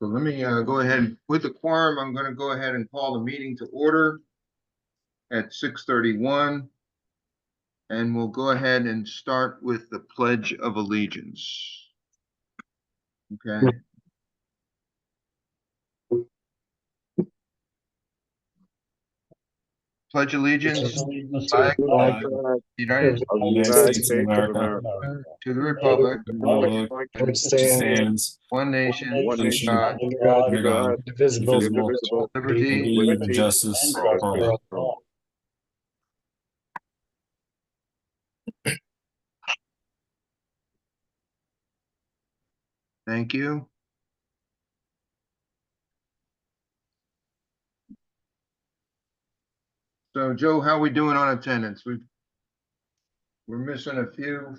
So let me go ahead with the quorum. I'm going to go ahead and call the meeting to order at 6:31. And we'll go ahead and start with the Pledge of Allegiance. Okay. Pledge allegiance to the United States of America, to the Republic which stands one nation, under God, indivisible, liberty. and justice for all. Thank you. So Joe, how are we doing on attendance? We're missing a few.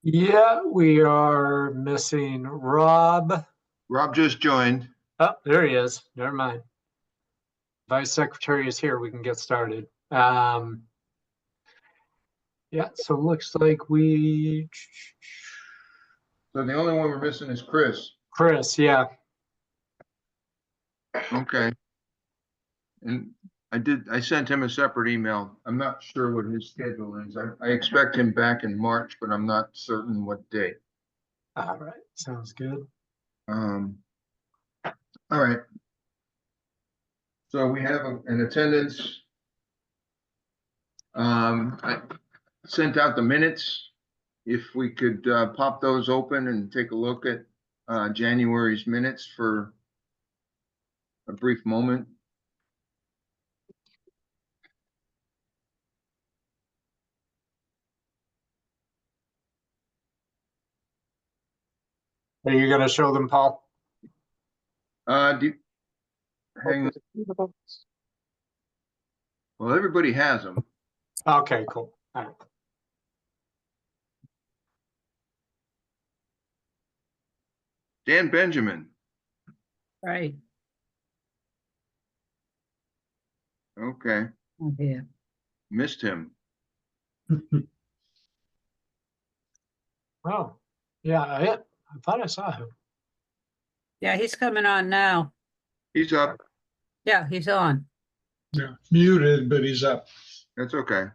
Yeah, we are missing Rob. Rob just joined. Oh, there he is. Never mind. Vice Secretary is here. We can get started. Yeah, so it looks like So the only one we're missing is Chris. Chris, yeah. Okay. And I sent him a separate email. I'm not sure what his schedule is. I expect him back in March, but I'm not certain what day. All right, sounds good. All right. So we have an attendance. I sent out the minutes. If we could pop those open and take a look at January's minutes for a brief moment. Are you going to show them, Paul? Hang on. Well, everybody has them. Okay, cool. All right. Dan Benjamin. Right. Okay. Yeah. Missed him. Oh, yeah, I thought I saw him. Yeah, he's coming on now. He's up. Yeah, he's on. Yeah, muted, but he's up. That's okay.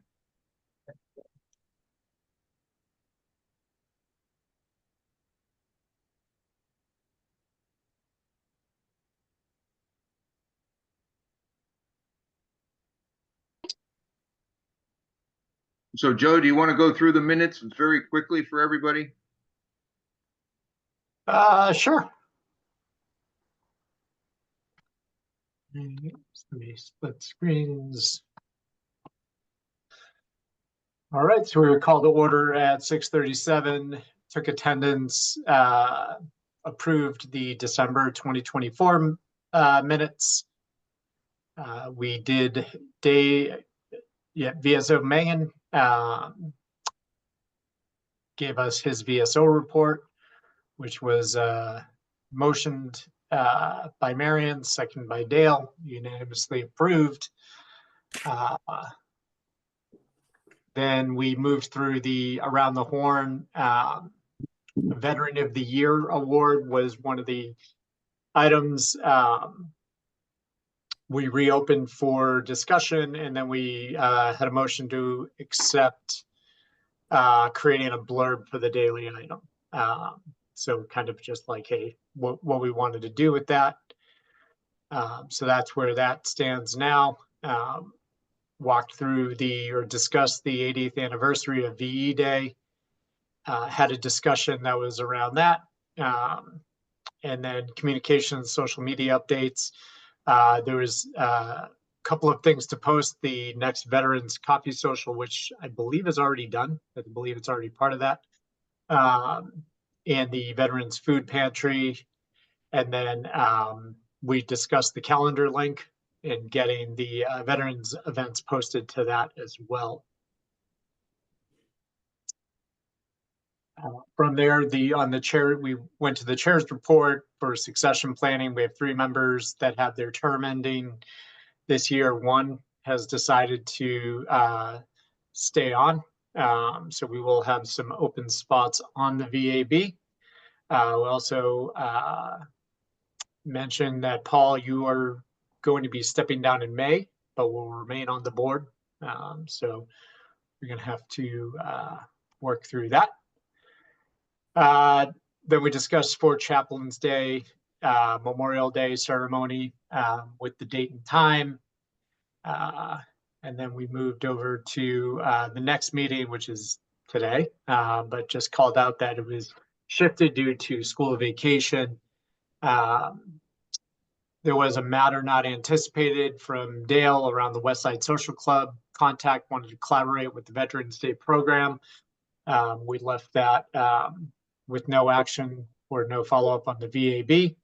So Joe, do you want to go through the minutes very quickly for everybody? Sure. Let me split screens. All right, so we were called to order at 6:37, took attendance, approved the December 2024 minutes. We did VSO Megan gave us his VSO report, which was motioned by Marion, seconded by Dale, unanimously approved. Then we moved through the Around the Horn Veteran of the Year award was one of the items we reopened for discussion, and then we had a motion to accept creating a blurb for the daily item. So kind of just like, hey, what we wanted to do with that. So that's where that stands now. Walked through or discussed the 80th anniversary of VE Day, had a discussion that was around that, and then communications, social media updates. There was a couple of things to post. The next Veterans Coffee Social, which I believe is already done. I believe it's already part of that. And the Veterans Food Pantry. And then we discussed the calendar link and getting the veterans events posted to that as well. From there, on the chair, we went to the chair's report for succession planning. We have 3 members that have their term ending this year. 1 has decided to stay on. So we will have some open spots on the VAB. We also mentioned that, Paul, you are going to be stepping down in May, but will remain on the board. So we're going to have to work through that. Then we discussed Sport Chaplains Day, Memorial Day ceremony with the date and time. And then we moved over to the next meeting, which is today, but just called out that it was shifted due to school vacation. There was a matter not anticipated from Dale around the Westside Social Club. Contact wanted to collaborate with the Veterans Day program. We left that with no action or no follow-up on the VAB.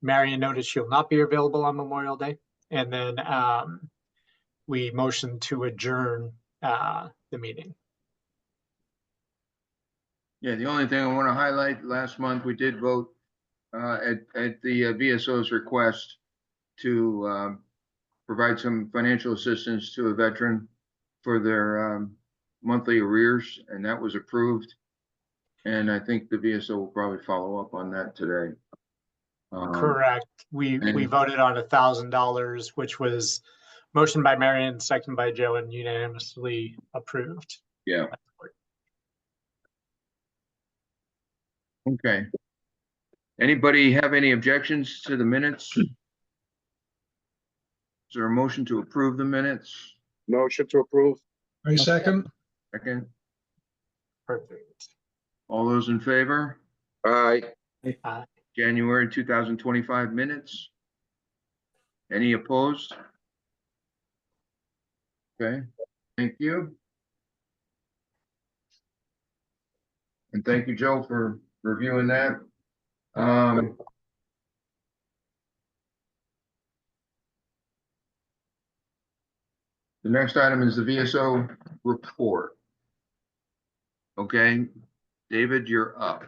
Marion noted she'll not be available on Memorial Day. And then we motioned to adjourn the meeting. Yeah, the only thing I want to highlight, last month, we did vote at the VSO's request to provide some financial assistance to a veteran for their monthly arrears, and that was approved. And I think the VSO will probably follow up on that today. Correct. We voted on $1,000, which was motion by Marion, second by Joe, and unanimously approved. Yeah. Okay. Anybody have any objections to the minutes? Is there a motion to approve the minutes? Motion to approve. I second. Second, Perfect. all those in favor? Aye. January 2025 minutes? Any opposed? Okay, thank you. And thank you, Joe, for reviewing that. The next item is the VSO report. Okay, David, you're up.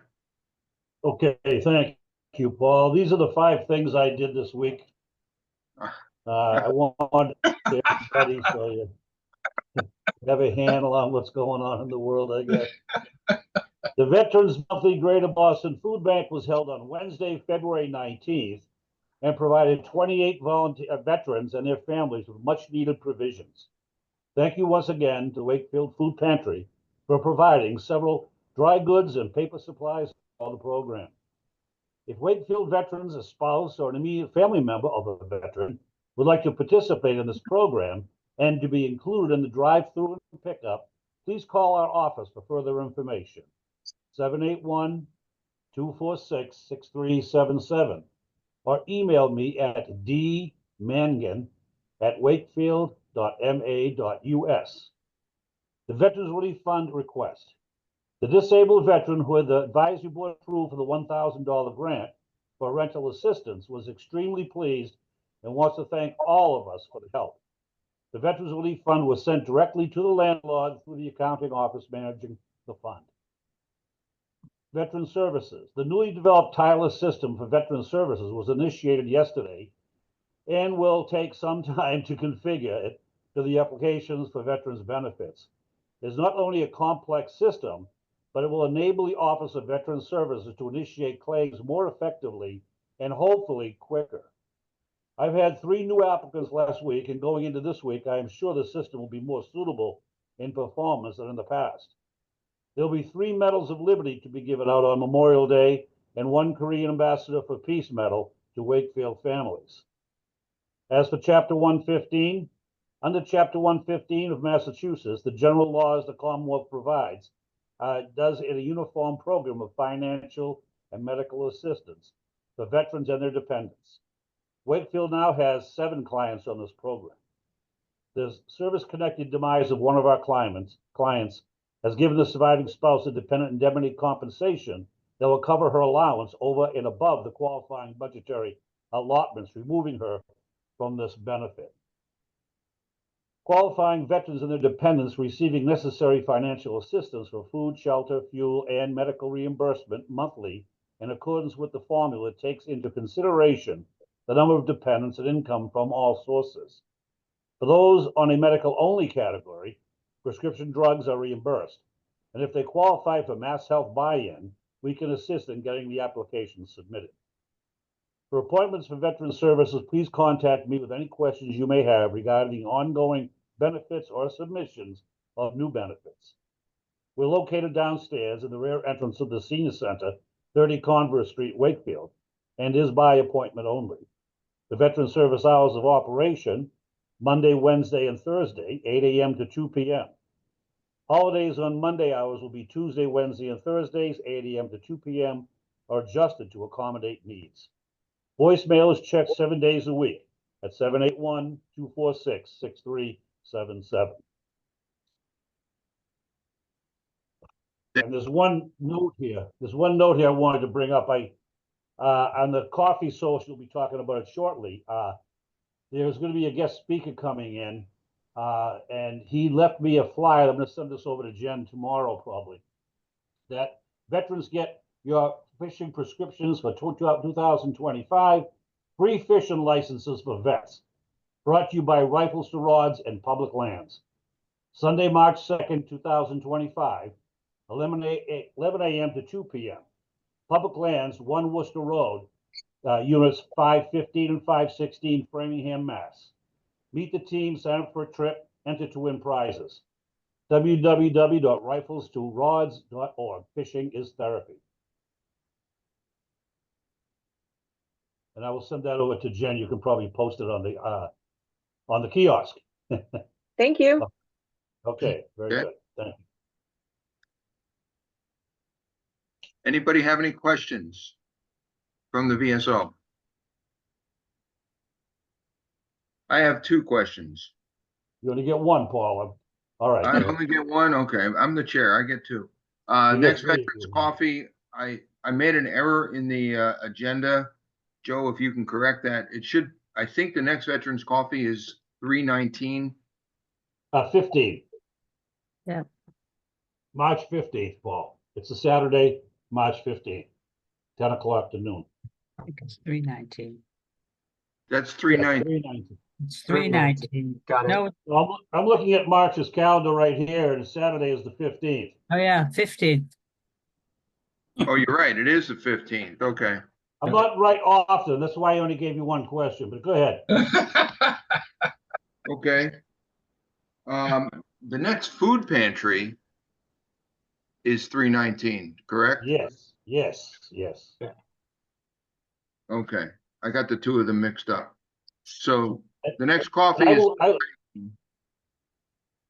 Okay, thank you, Paul. These are the 5 things I did this week. I want everybody so you have a handle on what's going on in the world, I guess. The Veterans Monthly Greater Boston Food Bank was held on Wednesday, February 19th, and provided 28 veterans and their families with much-needed provisions. Thank you once again to Wakefield Food Pantry for providing several dry goods and paper supplies for the program. If Wakefield veterans, a spouse, or an immediate family member of a veteran would like to participate in this program and to be included in the drive-through and pickup, please call our office for further information. 781-246-6377, or email me at dmangan@wakefield.ma.us. The Veterans Relief Fund request. The disabled veteran who had the advisory board approved for the $1,000 grant for rental assistance was extremely pleased and wants to thank all of us for the help. The Veterans Relief Fund was sent directly to the landlord through the accounting office managing the fund. Veteran Services. The newly developed tireless system for Veteran Services was initiated yesterday and will take some time to configure it to the applications for veterans benefits. It's not only a complex system, but it will enable the Office of Veteran Services to initiate claims more effectively and hopefully quicker. I've had 3 new applicants last week, and going into this week, I am sure the system will be more suitable in performance than in the past. There'll be 3 Medals of Liberty to be given out on Memorial Day and 1 Korean Ambassador for Peace Medal to Wakefield families. As for Chapter 115, under Chapter 115 of Massachusetts, the general laws the Commonwealth provides does in a uniform program of financial and medical assistance for veterans and their dependents. Wakefield now has 7 clients on this program. The service-connected demise of one of our clients has given the surviving spouse a dependent indemnity compensation that will cover her allowance over and above the qualifying budgetary allotments, removing her from this benefit. Qualifying veterans and their dependents receiving necessary financial assistance for food, shelter, fuel, and medical reimbursement monthly in accordance with the formula takes into consideration the number of dependents and income from all sources. For those on a medical-only category, prescription drugs are reimbursed, and if they qualify for Mass Health buy-in, we can assist in getting the application submitted. For appointments for veteran services, please contact me with any questions you may have regarding ongoing benefits or submissions of new benefits. We're located downstairs in the rear entrance of the Senior Center, 30 Converse Street, Wakefield, and is by appointment only. The veteran service hours of operation, Monday, Wednesday, and Thursday, 8 a.m. to 2 p.m. Holidays on Monday hours will be Tuesday, Wednesday, and Thursdays, 8 a.m. to 2 p.m., are adjusted to accommodate needs. Voicemail is checked 7 days a week at 781-246-6377. And there's one note here. I wanted to bring up. On the coffee social, we'll be talking about it shortly. There's going to be a guest speaker coming in, and he left me a flyer. I'm going to send this over to Jen tomorrow, probably. That veterans get your fishing prescriptions for 2025, free fishing licenses for vets. Brought to you by Rifles to Rods and Public Lands. Sunday, March 2nd, 2025, 11 a.m. to 2 p.m. Public Lands, 1 Worcester Road, units 515 and 516, Framingham, Mass. Meet the team, sign up for a trip, enter to win prizes. www.riflestorods.org. Fishing is therapy. And I will send that over to Jen. You can probably post it on the kiosk. Thank you. Okay, very Okay. good. Thank you. Anybody have any questions from the VSO? I have 2 questions. You only get one, Paula. All right. I only get one? Okay, I'm the chair. I get 2. You get Next 3. Veterans Coffee, I made an error in the agenda. Joe, if you can correct that, I think the next Veterans Coffee is 3/19. 15. Yeah. March 15th, Paul. It's a Saturday, March 15th, 10 o'clock to noon. I think it's 319. That's Yeah, 3/19. 3:19. It's 319. Got it. No, Well, I'm looking at March's calendar right here, and Saturday is the 15th. oh yeah, 15. Oh, you're right. It is the 15th. Okay. I'm not right often. That's why I only gave you one question, but go ahead. Okay. The next food pantry is 3/19, correct? Yes. Okay. I got the 2 of them mixed up. So the next coffee is,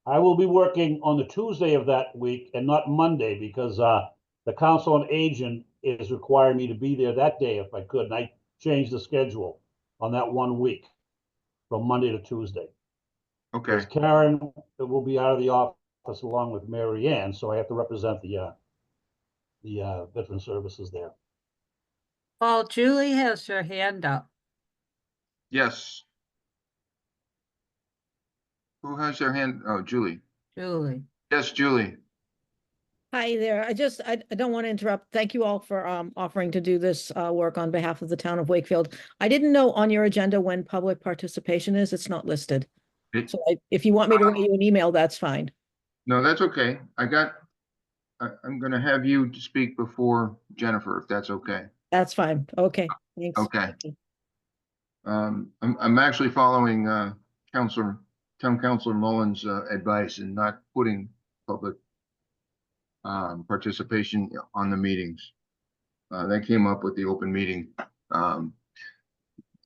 I will be working on the Tuesday of that week and not Monday because the Council on Aging is requiring me to be there that day if I could. And I changed the schedule on that 1 week from Monday to Tuesday. okay. Because Karen will be out of the office along with Mary Ann, so I have to represent the veteran services there. Paul, Julie has her hand up. Yes. Who has their hand? Oh, Julie. Julie. Yes, Julie. Hi there. I don't want to interrupt. Thank you all for offering to do this work on behalf of the town of Wakefield. I didn't know on your agenda when public participation is. It's not listed. So if you want me to write you an email, that's fine. No, that's okay. I'm gonna have you speak before Jennifer, if that's okay. That's fine. Okay, thanks. Okay. I'm actually following Town Councilor Mullins' advice and not putting public participation on the meetings. That came up with the open meeting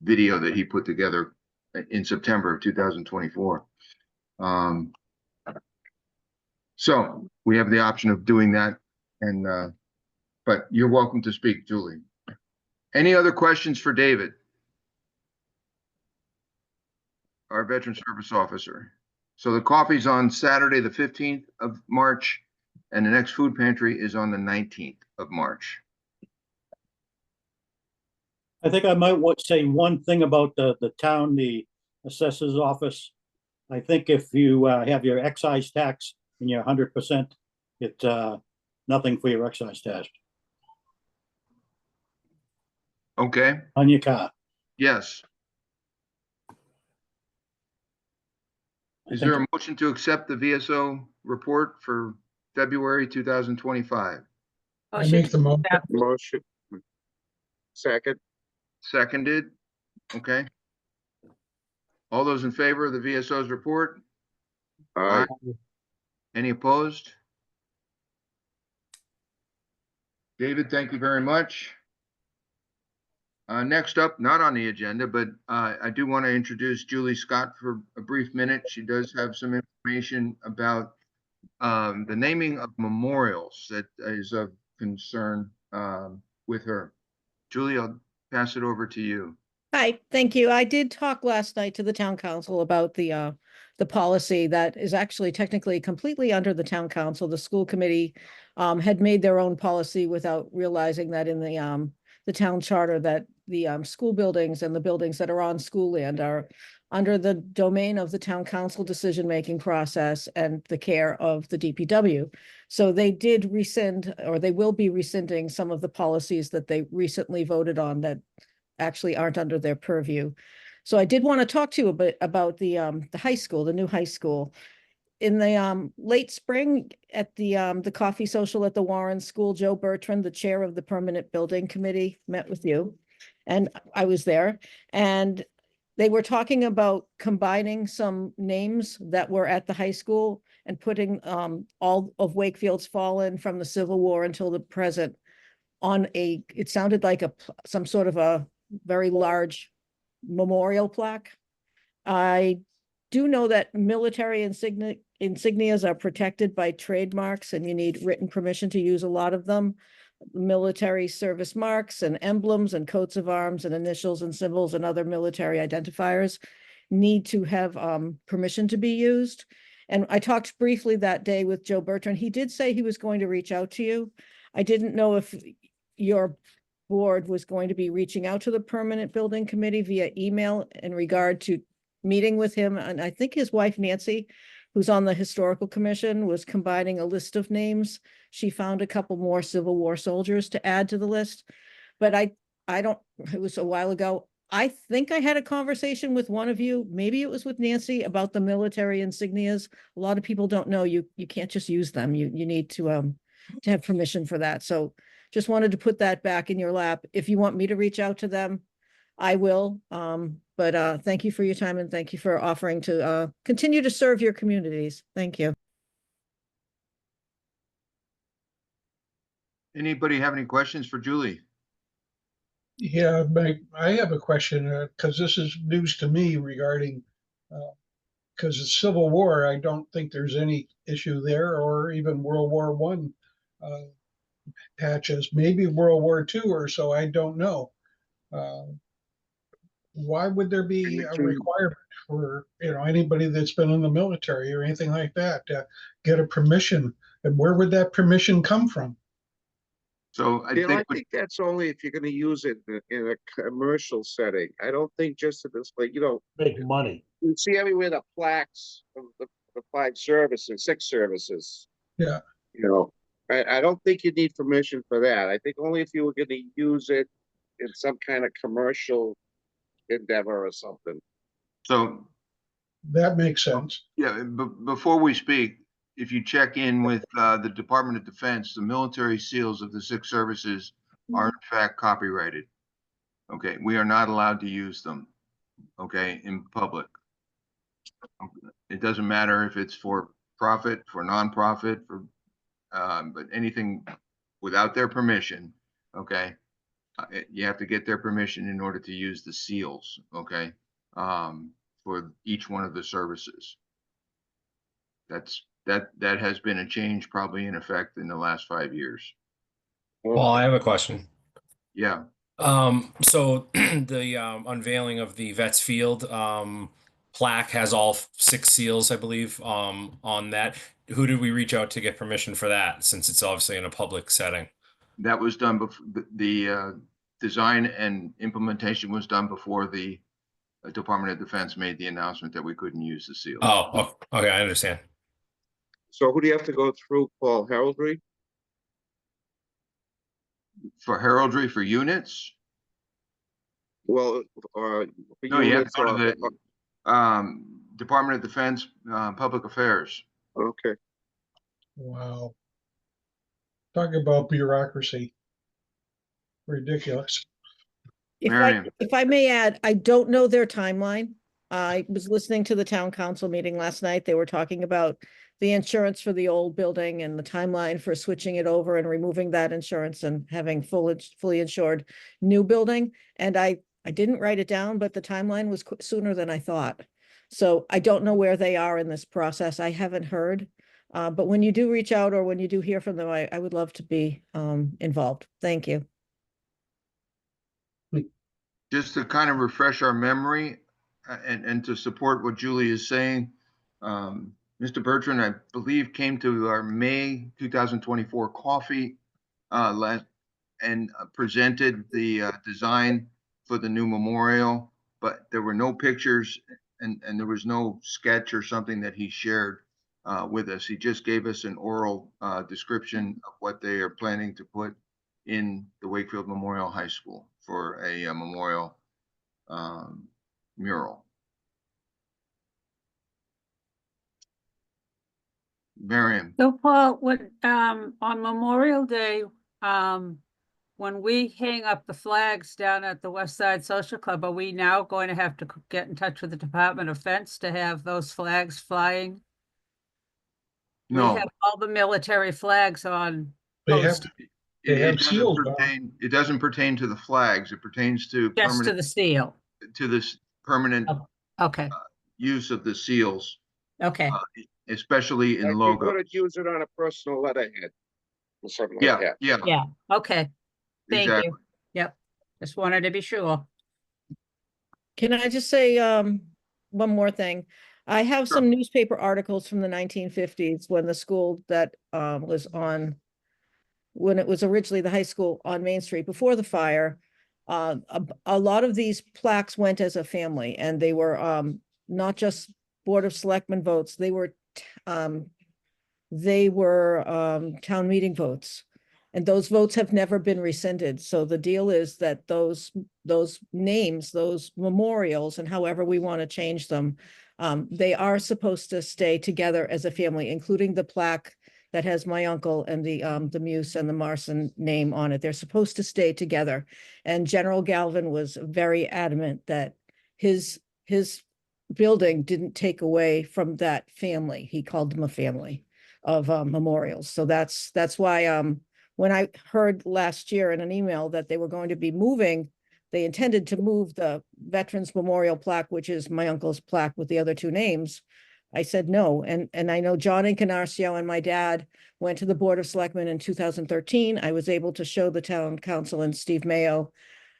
video that he put together in September of 2024. So we have the option of doing that, and but you're welcome to speak, Julie. Any other questions for David, our Veteran Service Officer? So the coffee's on Saturday, the 15th of March, and the next food pantry is on the 19th of March. I think I might want to say one thing about the town, the assessor's office. I think if you have your excise tax and your 100%, it's nothing for your excise tax Okay, on your car. yes. Is there a motion to accept the VSO report for February 2025? I Motion make to the motion. accept. Motion. Second. Seconded, okay. All those in favor of the VSO's report? Aye. Any opposed? David, thank you very much. Next up, not on the agenda, but I do want to introduce Julie Scott for a brief minute. She does have some information about the naming of memorials that is of concern with her. Julie, I'll pass it over to you. Hi, thank you. I did talk last night to the town council about the policy that is actually technically completely under the town council. The school committee had made their own policy without realizing that in the town charter that the school buildings and the buildings that are on school land are under the domain of the town council decision-making process and the care of the DPW. So they did rescind, or they will be rescinding some of the policies that they recently voted on that actually aren't under their purview. So I did want to talk to you a bit about the high school, the new high school. In the late spring at the coffee social at the Warren School, Joe Bertrand, the chair of the permanent building committee, met with you. And I was there, and they were talking about combining some names that were at the high school and putting all of Wakefield's fallen from the Civil War until the present on it sounded like some sort of a very large memorial plaque. I do know that military insignias are protected by trademarks, and you need written permission to use a lot of them. Military service marks and emblems and coats of arms and initials and symbols and other military identifiers need to have permission to be used. And I talked briefly that day with Joe Bertrand. He did say he was going to reach out to you. I didn't know if your board was going to be reaching out to the permanent building committee via email in regard to meeting with him. And I think his wife, Nancy, who's on the historical commission, was combining a list of names. She found a couple more Civil War soldiers to add to the list. But I don't, it was a while ago. I think I had a conversation with one of you, maybe it was with Nancy, about the military insignias. A lot of people don't know you can't just use them. You need to have permission for that. So just wanted to put that back in your lap. If you want me to reach out to them, I will. But thank you for your time, and thank you for offering to continue to serve your communities. Thank you. Anybody have any questions for Julie? Yeah, I have a question, because this is news to me regarding, because it's Civil War, I don't think there's any issue there, or even World War One patches, maybe World War II or so, I don't know. Why would there be a requirement for, anybody that's been in the military or anything like that to get a permission? And where would that permission come from? So I I think, think that's only if you're gonna use it in a commercial setting. I don't think just to display, Make money. you see everywhere the plaques of the 5 services, 6 services. Yeah. I don't think you need permission for that. I think only if you were gonna use it in some kind of commercial endeavor or something. so, That makes sense. yeah, before we speak, if you check in with the Department of Defense, the military seals of the 6 services are in fact copyrighted. Okay, we are not allowed to use them, okay, in public. It doesn't matter if it's for profit, for nonprofit, but anything without their permission, okay? You have to get their permission in order to use the seals, okay? For each one of the services. That has been a change probably in effect in the last 5 years. Well, I have a question. Yeah, So the unveiling of the Vets Field plaque has all 6 seals, I believe, on that. Who did we reach out to get permission for that, since it's obviously in a public setting? that was done before the design and implementation was done before the Department of Defense made the announcement that we couldn't use the seals. Oh, okay, I understand. So who do you have to go through, Paul? Heraldry? For heraldry for units? Well, No, you have to go to the Department of Defense, Public Affairs. Okay. Wow. Talk about bureaucracy. Ridiculous. Marion. If I may add, I don't know their timeline. I was listening to the town council meeting last night. They were talking about the insurance for the old building and the timeline for switching it over and removing that insurance and having fully insured new building. And I didn't write it down, but the timeline was sooner than I thought. So I don't know where they are in this process. I haven't heard. But when you do reach out or when you do hear from them, I would love to be involved. Thank you. Just to kind of refresh our memory and to support what Julie is saying, Mr. Bertrand, I believe, came to our May 2024 coffee and presented the design for the new memorial, but there were no pictures and there was no sketch or something that he shared with us. He just gave us an oral description of what they are planning to put in the Wakefield Memorial High School for a memorial mural. Marion. So Paul, when, on Memorial Day, when we hang up the flags down at the West Side Social Club, are we now going to have to get in touch with the Department of Defense to have those flags flying? We No, have all the military flags on They have, post, they have doesn't seals on. pertain. It doesn't pertain to the flags. It pertains to just to permanent, the seal. to this permanent Okay, use of the seals, okay. especially in Like you logo. could use it on a personal letterhead or something like Yeah, that. yeah, Yeah, okay. Thank exactly. you. Yep. Just wanted to be sure. Can I just say one more thing? I have some newspaper articles from the 1950s when the school that was on, when it was originally the high school on Main Street before the fire. A lot of these plaques went as a family, and they were not just Board of Selectmen votes, they were town meeting votes. And those votes have never been rescinded. So the deal is that those names, those memorials, and however we want to change them, they are supposed to stay together as a family, including the plaque that has my uncle and the Muse and the Marson name on it. They're supposed to stay together. And General Galvin was very adamant that his building didn't take away from that family. He called them a family of memorials. So that's why when I heard last year in an email that they were going to be moving, they intended to move the Veterans Memorial plaque, which is my uncle's plaque with the other two names. I said no. And I know John Incarnaccio and my dad went to the Board of Selectmen in 2013. I was able to show the town council and Steve Mayo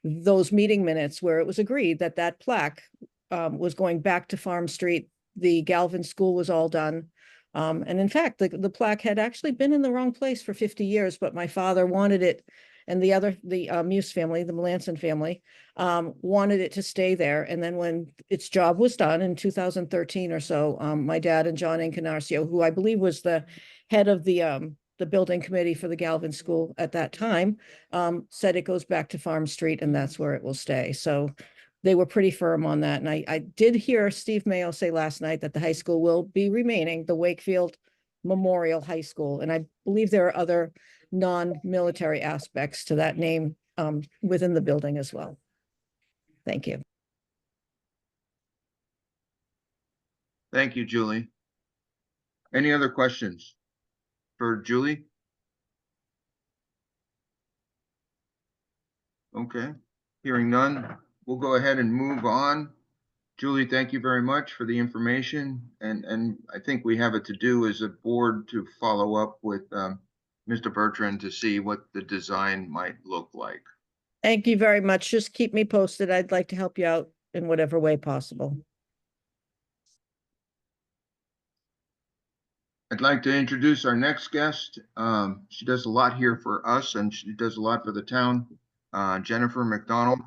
those meeting minutes where it was agreed that that plaque was going back to Farm Street. The Galvin School was all done. And in fact, the plaque had actually been in the wrong place for 50 years, but my father wanted it, and the Muse family, the Melanson family, wanted it to stay there. And then when its job was done in 2013 or so, my dad and John Incarnaccio, who I believe was the head of the building committee for the Galvin School at that time, said it goes back to Farm Street and that's where it will stay. So they were pretty firm on that. And I did hear Steve Mayo say last night that the high school will be remaining the Wakefield Memorial High School. And I believe there are other non-military aspects to that name within the building as well. Thank you. Thank you, Julie. Any other questions for Julie? Okay, hearing none, we'll go ahead and move on. Julie, thank you very much for the information. And I think we have it to do as a board to follow up with Mr. Bertrand to see what the design might look like. Thank you very much. Just keep me posted. I'd like to help you out in whatever way possible. I'd like to introduce our next guest. She does a lot here for us and she does a lot for the town. Jennifer McDonald.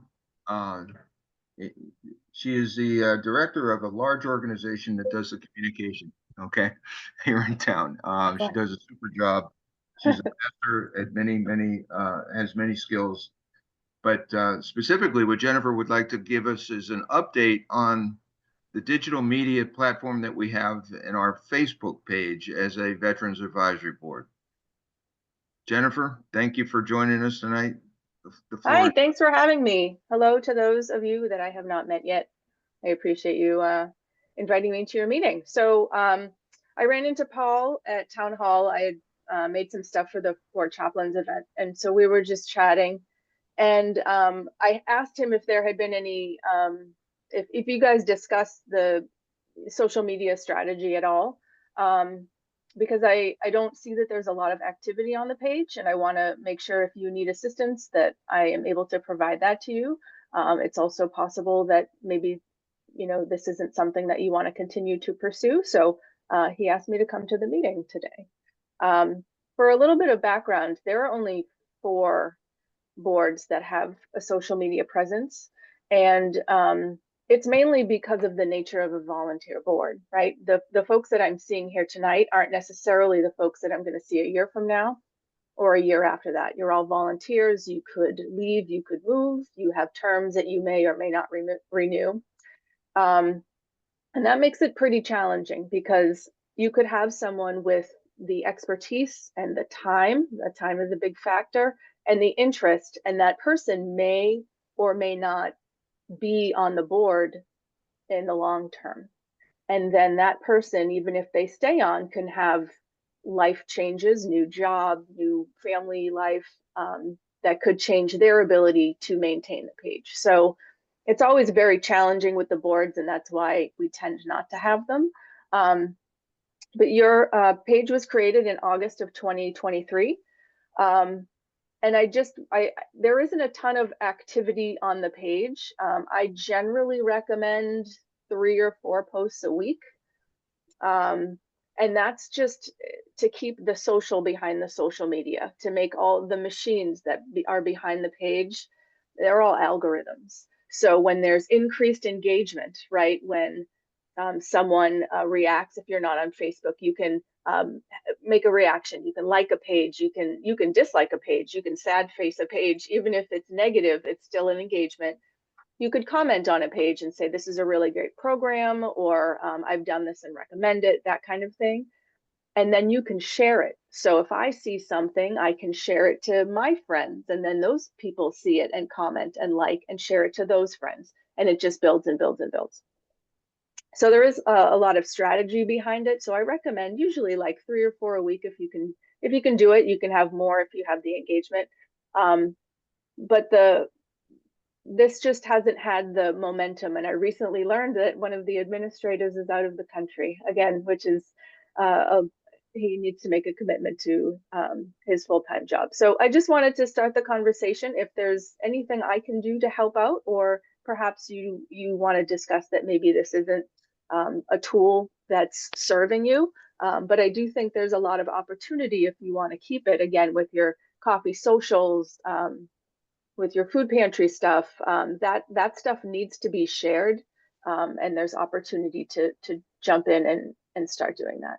She is the director of a large organization that does the communication, okay, here in town. She does a super job. She's a master at many, has many skills. But specifically what Jennifer would like to give us is an update on the digital media platform that we have in our Facebook page as a Veterans Advisory Board. Jennifer, thank you for joining us tonight. The floor Hi, is- thanks for having me. Hello to those of you that I have not met yet. I appreciate you inviting me to your meeting. So I ran into Paul at Town Hall. I had made some stuff for the Board Chaplains event, and so we were just chatting. And I asked him if there had been any, if you guys discussed the social media strategy at all, because I don't see that there's a lot of activity on the page, and I want to make sure if you need assistance that I am able to provide that to you. It's also possible that maybe, you know, this isn't something that you want to continue to pursue. So he asked me to come to the meeting today. For a little bit of background, there are only 4 boards that have a social media presence, and it's mainly because of the nature of a volunteer board, right? The folks that I'm seeing here tonight aren't necessarily the folks that I'm going to see a year from now or a year after that. You're all volunteers. You could leave, you could move, you have terms that you may or may not renew. And that makes it pretty challenging because you could have someone with the expertise and the time is a big factor, and the interest, and that person may or may not be on the board in the long term. And then that person, even if they stay on, can have life changes, new job, new family life, that could change their ability to maintain the page. So it's always very challenging with the boards, and that's why we tend not to have them. But your page was created in August of 2023. And there isn't a ton of activity on the page. I generally recommend 3 or 4 posts a week. And that's just to keep the social behind the social media, to make all the machines that are behind the page, they're all algorithms. So when there's increased engagement, right, when someone reacts, if you're not on Facebook, you can make a reaction, you can like a page, you can dislike a page, you can sad face a page, even if it's negative, it's still an engagement. You could comment on a page and say, this is a really great program, or I've done this and recommend it, that kind of thing. And then you can share it. So if I see something, I can share it to my friends, and then those people see it and comment and like and share it to those friends. And it just builds and builds and builds. So there is a lot of strategy behind it. So I recommend usually like 3 or 4 a week. If you can do it, you can have more if you have the engagement. But this just hasn't had the momentum. And I recently learned that one of the administrators is out of the country again, which is he needs to make a commitment to his full-time job. So I just wanted to start the conversation. If there's anything I can do to help out, or perhaps you want to discuss that maybe this isn't a tool that's serving you. But I do think there's a lot of opportunity if you want to keep it, again, with your coffee socials, with your food pantry stuff. That stuff needs to be shared, and there's opportunity to jump in and start doing that.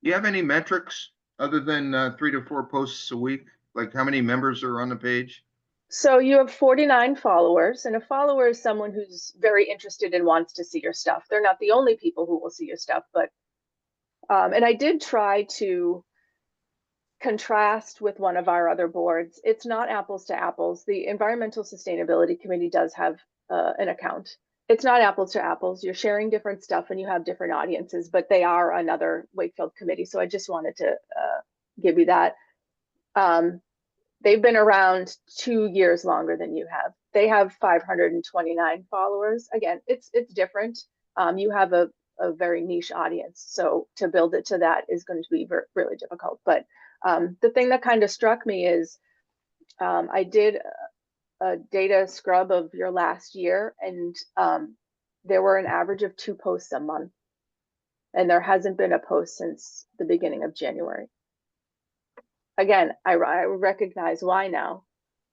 Do you have any metrics other than 3 to 4 posts a week? Like how many members are on the page? So you have 49 followers, and a follower is someone who's very interested and wants to see your stuff. They're not the only people who will see your stuff, but and I did try to contrast with one of our other boards. It's not apples to apples. The Environmental Sustainability Committee does have an account. It's not apples to apples. You're sharing different stuff and you have different audiences, but they are another Wakefield committee. So I just wanted to give you that. They've been around 2 years longer than you have. They have 529 followers. Again, it's different. You have a very niche audience. So to build it to that is going to be really difficult. But the thing that kind of struck me is I did a data scrub of your last year, and there were an average of 2 posts a month. And there hasn't been a post since the beginning of January. Again, I recognize why now.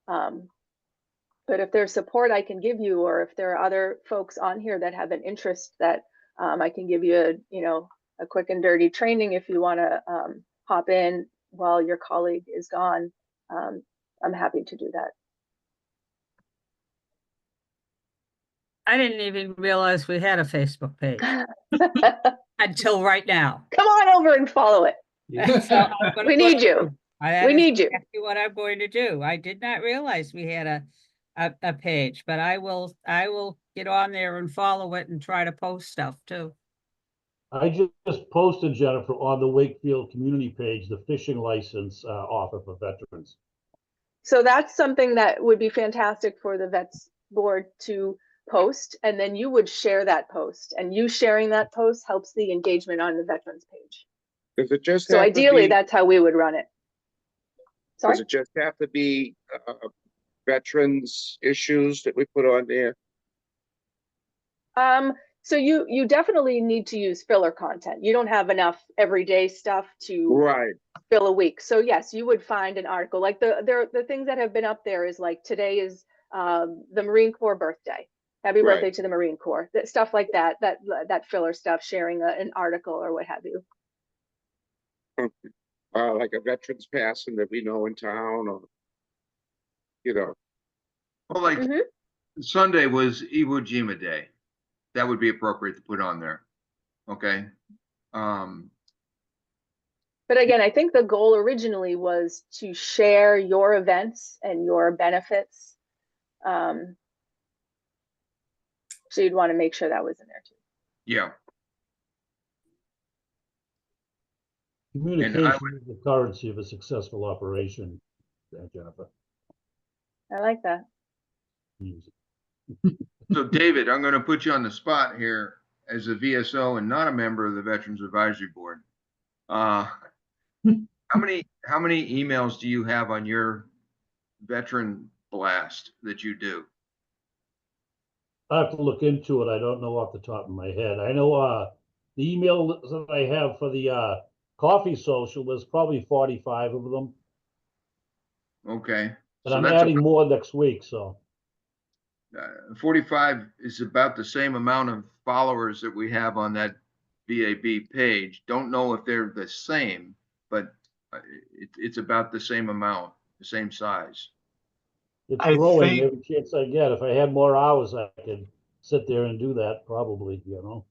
But if there's support I can give you, or if there are other folks on here that have an interest that I can give you a quick and dirty training if you want to hop in while your colleague is gone, I'm happy to do that. I didn't even realize we had a Facebook page until right now. Come on over and follow it. So I'm gonna We go need to- you. That We is need you. exactly what I'm going to do. I did not realize we had a page, but I will get on there and follow it and try to post stuff too. I just posted, Jennifer, on the Wakefield community page, the fishing license offer for veterans. So that's something that would be fantastic for the vets board to post, and then you would share that post, and you sharing that post helps the engagement on the veterans page. Does it just So have to ideally, be, that's how we would run it. Sorry? does it just have to be veterans issues that we put on there? So you definitely need to use filler content. You don't have enough everyday stuff to Right, fill a week. So yes, you would find an article like the things that have been up there is like today is the Marine Corps birthday. Happy Right. birthday to the Marine Corps. That stuff like that filler stuff, sharing an article or what have you. like a veterans passing that we know in town, or, you know, Well, like Mhm. Sunday was Iwo Jima Day. That would be appropriate to put on there. Okay. But again, I think the goal originally was to share your events and your benefits. So you'd want to make sure that was in there too. Yeah. Communication is the currency of a successful operation, Jennifer. I like that. Use it. So David, I'm going to put you on the spot here as a VSO and not a member of the Veterans Advisory Board. How many emails do you have on your veteran blast that you do? I have to look into it. I don't know off the top of my head. I know the email that I have for the coffee social, there's probably 45 of them. Okay. And So I'm that's adding more next week, so. 45 is about the same amount of followers that we have on that VAB page. Don't know if they're the same, but it's about the same amount, the same size. It's I growing think- every chance I get. If I had more hours, I could sit there and do that probably, you know.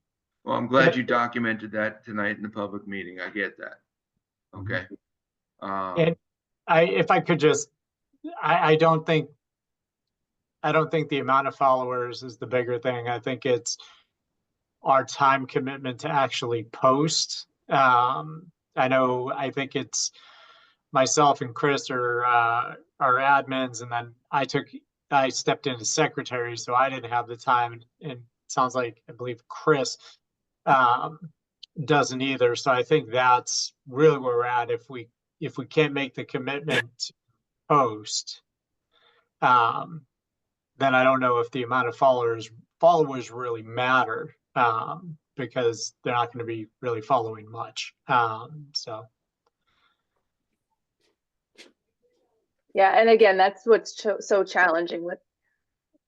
Well, I'm glad you documented that tonight in the public meeting. I get that. Okay. And if I could just, I don't think the amount of followers is the bigger thing. I think it's our time commitment to actually post. I think it's myself and Chris are admins, and then I stepped in as secretary, so I didn't have the time. And it sounds like, I believe Chris doesn't either. So I think that's really where we're at. If we can't make the commitment to post, then I don't know if the amount of followers really matter, because they're not going to be really following much. So Yeah, and again, that's what's so challenging with,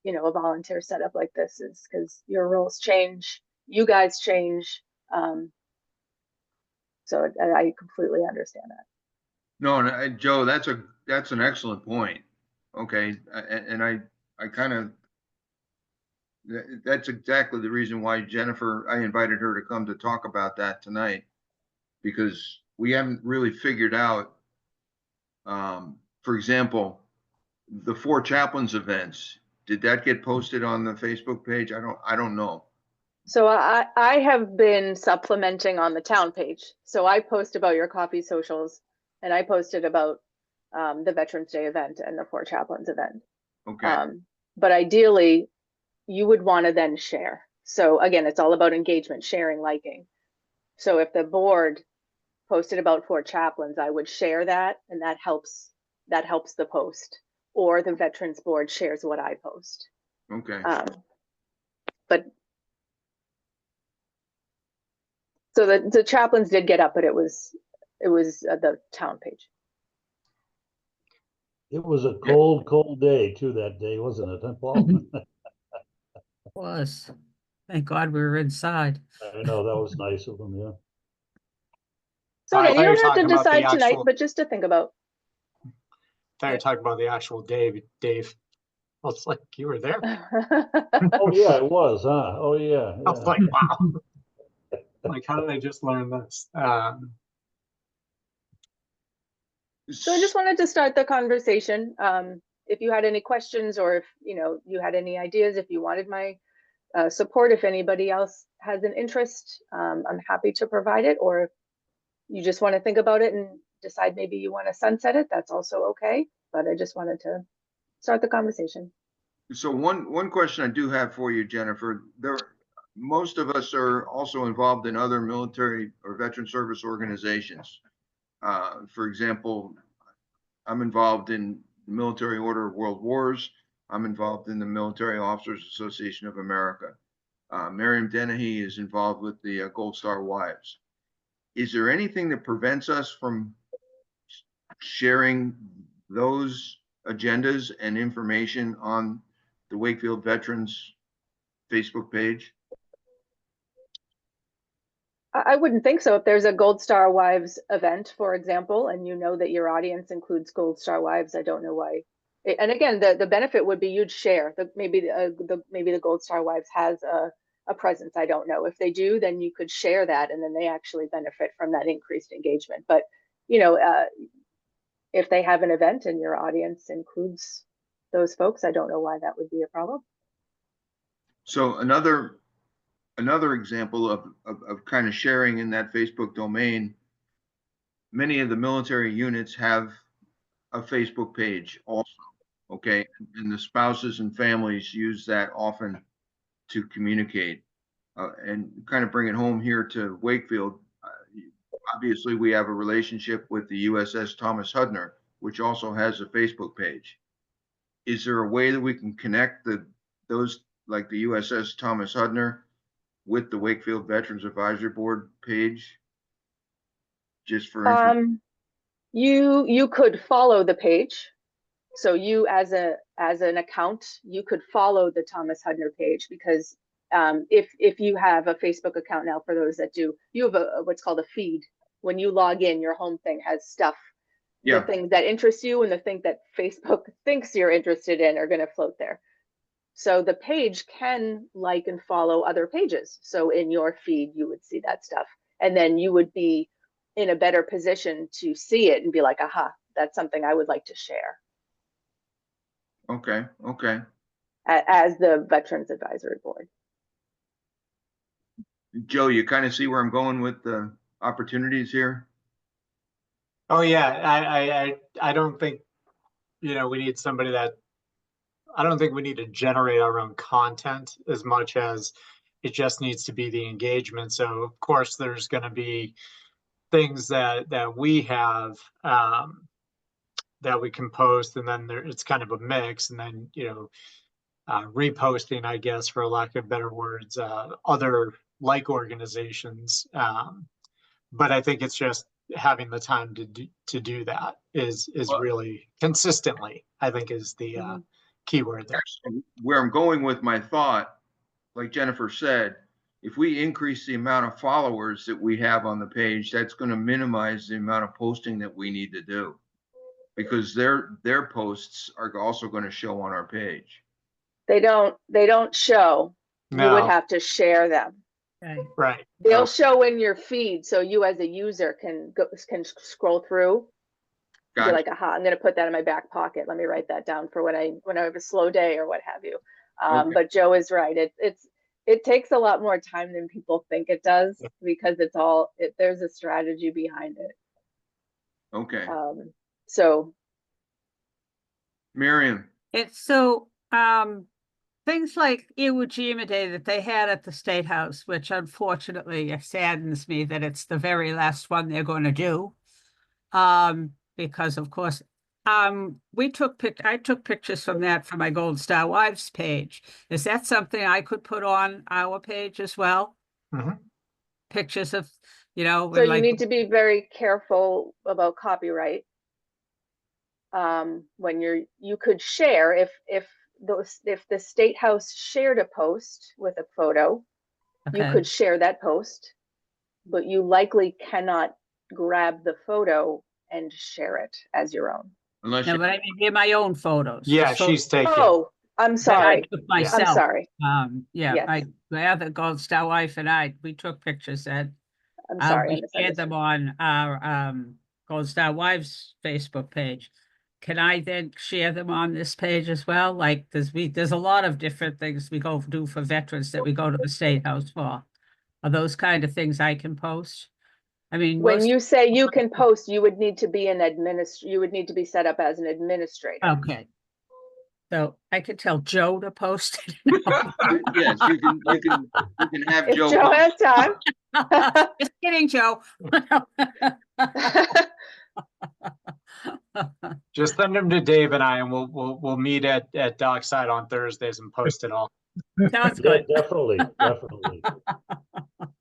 a volunteer setup like this, is because your roles change, you guys change. So I completely understand that. No, and Joe, that's an excellent point. Okay, and I kind of, that's exactly the reason why I invited her to come to talk about that tonight, because we haven't really figured out, for example, the 4 chaplains events. Did that get posted on the Facebook page? I don't know. So I have been supplementing on the town page. So I post about your coffee socials, and I posted about the Veterans Day event and the 4 chaplains event. Okay. But ideally, you would want to then share. So again, it's all about engagement, sharing, liking. So if the board posted about 4 chaplains, I would share that, and that helps the post. Or the Veterans Board shares what I post. Okay. But so the chaplains did get up, but it was the town page. It was a cold, cold day too that day, wasn't it, huh, Paul? Was. Thank God we were inside. I know, that was nice of them, yeah. So I again, thought you you were don't have to talking about the decide tonight, actual- but just to think about. I thought you were talking about the actual day, Dave. was like, you were there? Oh, yeah, it was, huh? Oh, yeah. I was Yeah. like, wow. Like, how did I just learn this? So I just wanted to start the conversation. If you had any questions, or if you had any ideas, if you wanted my support, if anybody else has an interest, I'm happy to provide it. Or if you just want to think about it and decide maybe you want to sunset it, that's also okay. But I just wanted to start the conversation. So one question I do have for you, Jennifer, most of us are also involved in other military or veteran service organizations. For example, I'm involved in the Military Order of World Wars. I'm involved in the Military Officers Association of America. Miriam Dennehy is involved with the Gold Star Wives. Is there anything that prevents us from sharing those agendas and information on the Wakefield Veterans Facebook page? I wouldn't think so. If there's a Gold Star Wives event, for example, and you know that your audience includes Gold Star Wives, I don't know why. And again, the benefit would be you'd share. Maybe the Gold Star Wives has a presence. I don't know. If they do, then you could share that, and then they actually benefit from that increased engagement. But if they have an event and your audience includes those folks, I don't know why that would be a problem. So another example of kind of sharing in that Facebook domain, many of the military units have a Facebook page also, okay? And the spouses and families use that often to communicate. And kind of bring it home here to Wakefield. Obviously, we have a relationship with the USS Thomas Hudner, which also has a Facebook page. Is there a way that we can connect those, like the USS Thomas Hudner, with the Wakefield Veterans Advisory Board page? Just for information. You could follow the page. So you as an account, you could follow the Thomas Hudner page, because if you have a Facebook account now, for those that do, you have what's called a feed. When you log in, your home thing has stuff, Yeah. the things that interest you and the things that Facebook thinks you're interested in are going to float there. So the page can like and follow other pages. So in your feed, you would see that stuff, and then you would be in a better position to see it and be like, aha, that's something I would like to share. Okay. As the Veterans Advisory Board. Joe, you kind of see where I'm going with the opportunities here? Oh yeah, I don't think we need somebody that, I don't think we need to generate our own content as much as it just needs to be the engagement. So of course there's going to be things that we have that we can post, and then it's kind of a mix, and then reposting, I guess, for lack of better words, other like organizations. But I think it's just having the time to do that is really consistently, I think, is the key word there. Where I'm going with my thought, like Jennifer said, if we increase the amount of followers that we have on the page, that's going to minimize the amount of posting that we need to do, because their posts are also going to show on our page. They don't show. No. You would have to share them. Right. They'll show in your feed, so you as a user can scroll through. Gotcha. Be like, aha, I'm going to put that in my back pocket. Let me write that down for when I have a slow day or what have you. Okay. But Joe is right. It takes a lot more time than people think it does, because there's a strategy behind it. Okay. So Miriam. It's things like Iwo Jima Day that they had at the State House, which unfortunately saddens me that it's the very last one they're going to do. Because of course, I took pictures from that for my Gold Star Wives page. Is that something I could put on our page as well? Mm-hmm. So Pictures of, you need to be very careful about copyright. When you could share, if the State House shared a post with a photo, you could share that post, but you likely cannot grab the photo and share it as your own. Unless No, but I mean, they're my own photos. Yeah, So- she's taking. Oh, I'm that I sorry. took I'm myself. sorry. Yeah, Yes. my other Gold Star wife and I, we took pictures and I'm sorry. I we shared them misunderstood. on our Gold Star Wives Facebook page. Can I then share them on this page as well? Like, there's a lot of different things we go do for veterans that we go to the State House for. Are those kind of things I can post? I mean, When most, you say you can post, you would need to be you would need to be set up as an administrator. okay. So I could tell Joe to post it. Yes, you can have If Joe. Joe post. has time. Just kidding, Joe. Just send them to Dave and I, and we'll meet at Dockside on Thursdays and post it all. Sounds Yeah, good. definitely, definitely,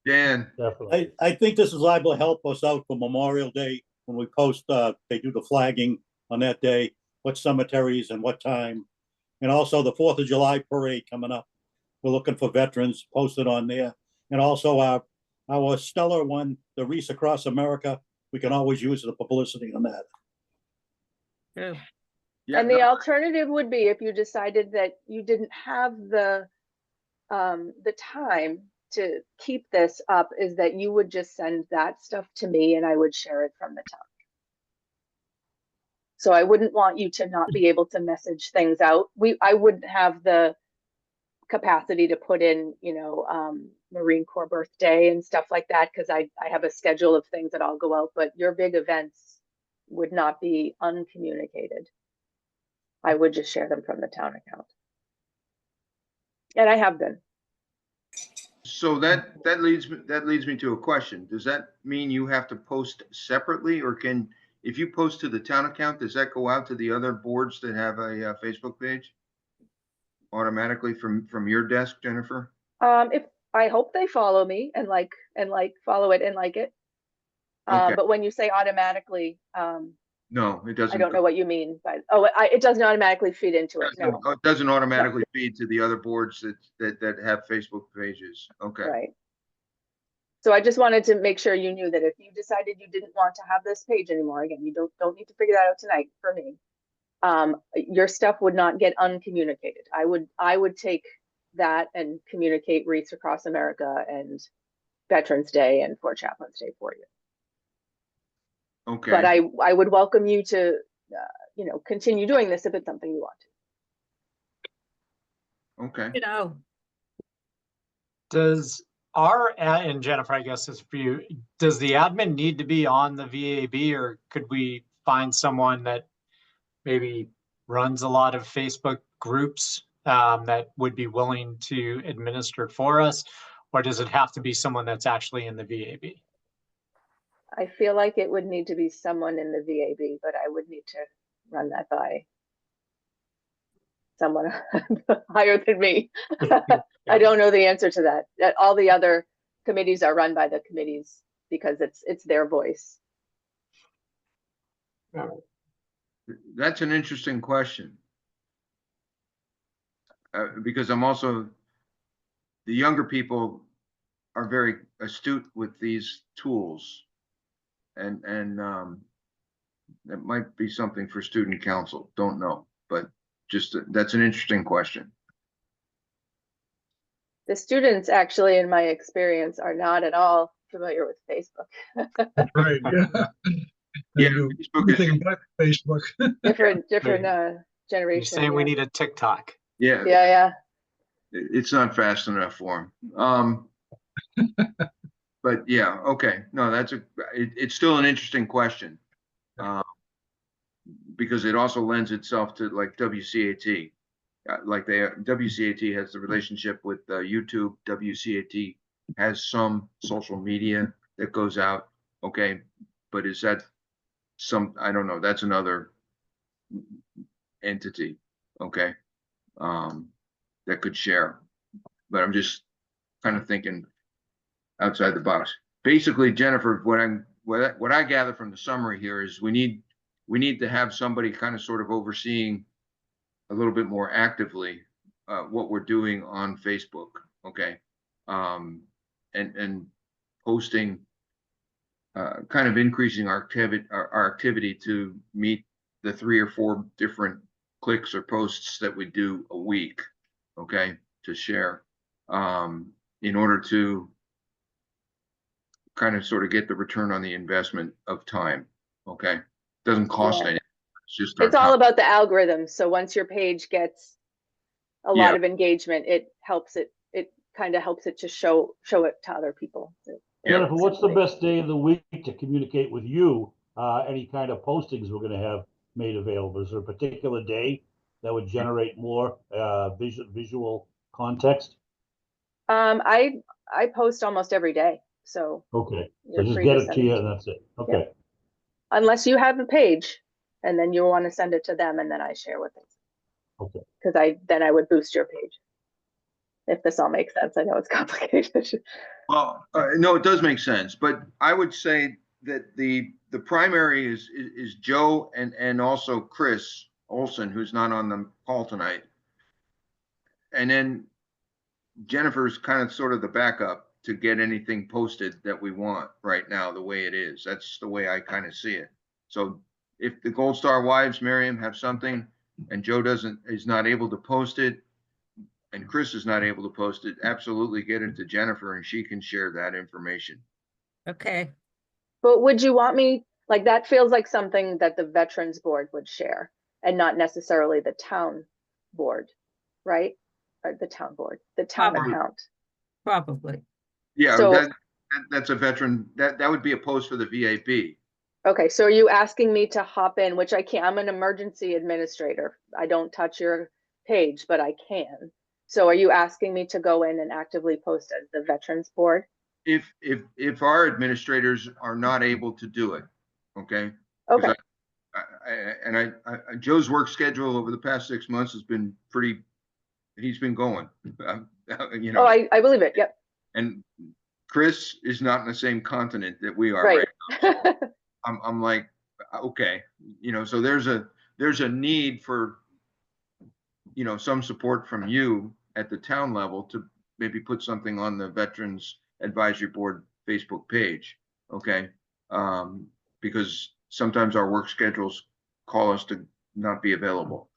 Dan, definitely. I think this is liable to help us out for Memorial Day when we post, they do the flagging on that day, what cemeteries and what time. And also the 4th of July parade coming up. We're looking for veterans posted on there. And also our stellar one, the Wreaths Across America, we can always use the publicity on that. Yeah. yeah, And the alternative would be if you decided that you didn't have the time to keep this up, is that you would just send that stuff to me and I would share it from the town. So I wouldn't want you to not be able to message things out. I wouldn't have the capacity to put in, Marine Corps birthday and stuff like that, because I have a schedule of things that I'll go out, but your big events would not be uncommunicated. I would just share them from the town account. And I have been. so that leads me to a question. Does that mean you have to post separately, or if you post to the town account, does that go out to the other boards that have a Facebook page automatically from your desk, Jennifer? If I hope they follow me and follow it and like it. Okay. But when you say automatically, No, it doesn't. I don't know what you mean, but it doesn't automatically feed into it. No, It doesn't automatically feed to the other boards that have Facebook pages. Okay. right. So I just wanted to make sure you knew that if you decided you didn't want to have this page anymore, again, you don't need to figure that out tonight for me. Your stuff would not get uncommunicated. I would take that and communicate Wreaths Across America and Veterans Day and Fort Chaplain's Day for you. Okay. But I would welcome you to, continue doing this if it's something you want to. Okay. Does and Jennifer, I guess is for you, does the admin need to be on the VAB, or could we find someone that maybe runs a lot of Facebook groups that would be willing to administer for us? Or does it have to be someone that's actually in the VAB? I feel like it would need to be someone in the VAB, but I would need to run that by someone higher than me. I don't know the answer to that. All the other committees are run by the committees because it's their voice. That's an interesting question. Because the younger people are very astute with these tools. And that might be something for student council. Don't know, but that's an interesting question. The students actually, in my experience, are not at all familiar with Facebook. Right, yeah. Yeah, Facebook everything but Facebook. different You're generation. saying we Yeah. need a TikTok. Yeah, Yeah. it's not fast enough for them. But yeah, okay. No, it's still an interesting question. Because it also lends itself to like WCAT. WCAT has the relationship with YouTube. WCAT has some social media that goes out. Okay. But is that I don't know. That's another entity. Okay. That could share. But I'm just kind of thinking outside the box. Basically, Jennifer, what I gather from the summary here is we need to have somebody kind of sort of overseeing a little bit more actively what we're doing on Facebook. Okay. And posting, kind of increasing our activity to meet the 3 or 4 different clicks or posts that we do a week, okay, to share, in order to kind of sort of get the return on the investment of time, okay? Doesn't cost Yeah. anything. It's just our It's all time. about the algorithms. So once your page gets a lot Yeah. of engagement, it kind of helps it to show it to other people. Jennifer, what's the Simply. best day of the week to communicate with you? Any kind of postings we're gonna have made available? Is there a particular day that would generate more visual context? I post almost every day, so Okay, so you're just free get to it send to it you to and me. that's it. Okay. Unless you have a page and then you want to send it to them and then I share with them. Okay. Because then I would boost your page. If this all makes sense, I know it's complicated. Well, no, it does make sense, but I would say that the primary is Joe and also Chris Olson, who's not on the call tonight. And then Jennifer's kind of sort of the backup to get anything posted that we want right now, the way it is. That's the way I kind of see it. So if the Gold Star Wives, Miriam, have something and Joe is not able to post it, and Chris is not able to post it, absolutely get it to Jennifer and she can share that information. Okay. But would you want me, like, that feels like something that the Veterans Board would share and not necessarily the town board, right? Or the town board, the town Probably. account. Probably. Yeah, So- that's a veteran, that would be a post for the VAB. Okay, so are you asking me to hop in, which I can't, I'm an emergency administrator. I don't touch your page, but I can. So are you asking me to go in and actively post as the Veterans Board? If our administrators are not able to do it, okay? Okay, Joe's work schedule over the past 6 months has been pretty, he's been going, you know. oh, I believe it, yep, And Chris is not in the same continent that we are right. now. I'm like, okay, you know, so there's a need for, you know, some support from you at the town level to maybe put something on the Veterans Advisory Board Facebook page, okay? Because sometimes our work schedules call us to not be available,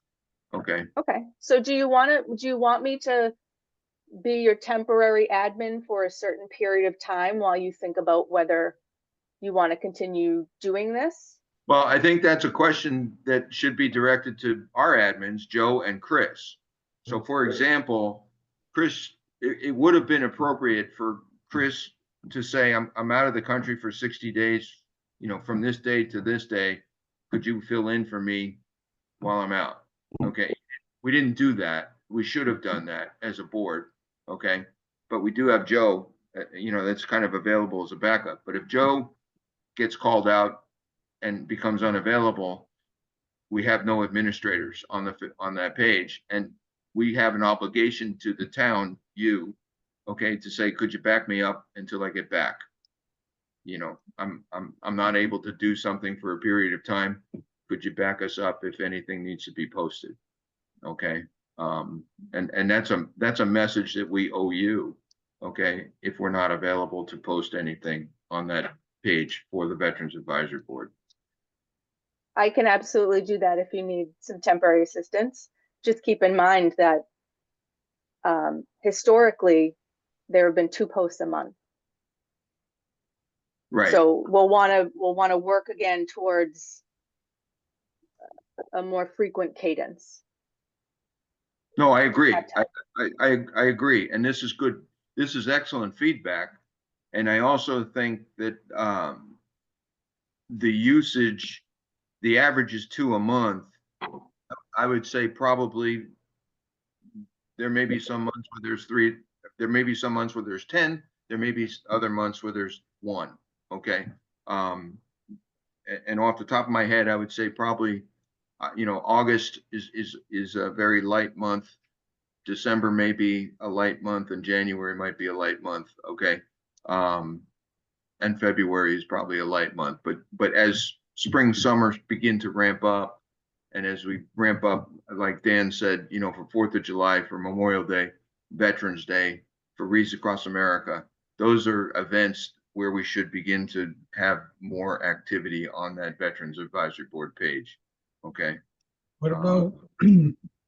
okay? Okay, so do you want me to be your temporary admin for a certain period of time while you think about whether you want to continue doing this? Well, I think that's a question that should be directed to our admins, Joe and Chris. So for example, Chris, it would have been appropriate for Chris to say, I'm out of the country for 60 days, you know, from this day to this day. Could you fill in for me while I'm out? Okay. We didn't do that. We should have done that as a board. Okay. But we do have Joe, you know, that's kind of available as a backup. But if Joe gets called out and becomes unavailable, we have no administrators on that page, and we have an obligation to the town, you, okay, to say, could you back me up until I get back? You know, I'm not able to do something for a period of time. Could you back us up if anything needs to be posted? Okay, and that's a message that we owe you. Okay, if we're not available to post anything on that page for the Veterans Advisory Board. I can absolutely do that if you need some temporary assistance. Just keep in mind that historically, there have been 2 posts a month. Right. So we'll want to work again towards a more frequent cadence. No, I agree. I agree. And this is good. This is excellent feedback. And I also think that the usage, the average is 2 a month. I would say probably there may be some months where there's 3. There may be some months where there's 10. There may be other months where there's 1. Okay. And off the top of my head, I would say probably, you know, August is a very light month. December may be a light month, and January might be a light month. Okay. And February is probably a light month, but as spring, summer begin to ramp up, and as we ramp up, like Dan said, you know, for 4th of July, for Memorial Day, Veterans Day, for Wreaths Across America, those are events where we should begin to have more activity on that Veterans Advisory Board page. Okay. What about,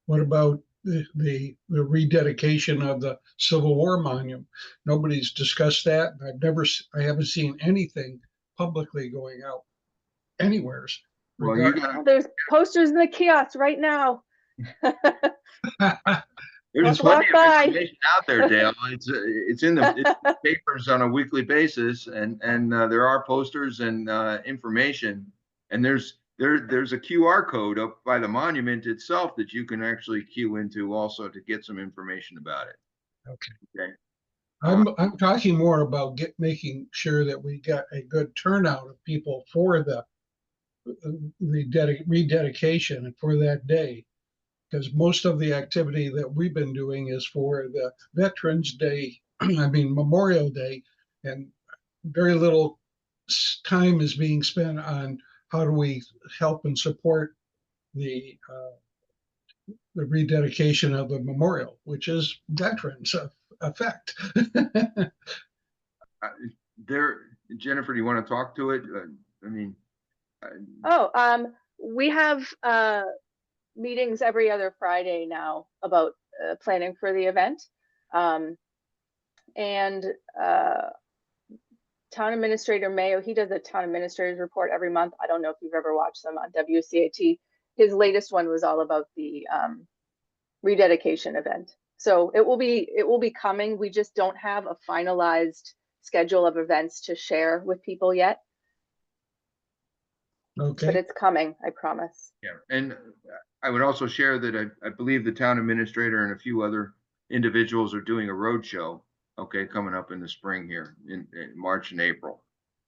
what about the rededication of the Civil War monument? Nobody's discussed that. I haven't seen anything publicly going out anywheres. Well, you Oh, there's posters in the kiosks right now. there's Let's plenty walk of by. information out there, Dale. It's in the papers on a weekly basis, and there are posters and information, and there's a QR code up by the monument itself that you can actually queue into also to get some information about it. Okay. I'm talking more about making sure that we get a good turnout of people for the rededication and for that day. Because most of the activity that we've been doing is for the Veterans Day, I mean Memorial Day, and very little time is being spent on how do we help and support the rededication of the memorial, which is veterans effect. There, Jennifer, do you want to talk to it? I mean, Oh, we have meetings every other Friday now about planning for the event. And Town Administrator Mayo, he does a Town Administrator's Report every month. I don't know if you've ever watched them on WCAT. His latest one was all about the rededication event. So it will be coming. We just don't have a finalized schedule of events to share with people yet. Okay. But it's coming, I promise. yeah, and I would also share that I believe the town administrator and a few other individuals are doing a road show, okay, coming up in the spring here in March and April,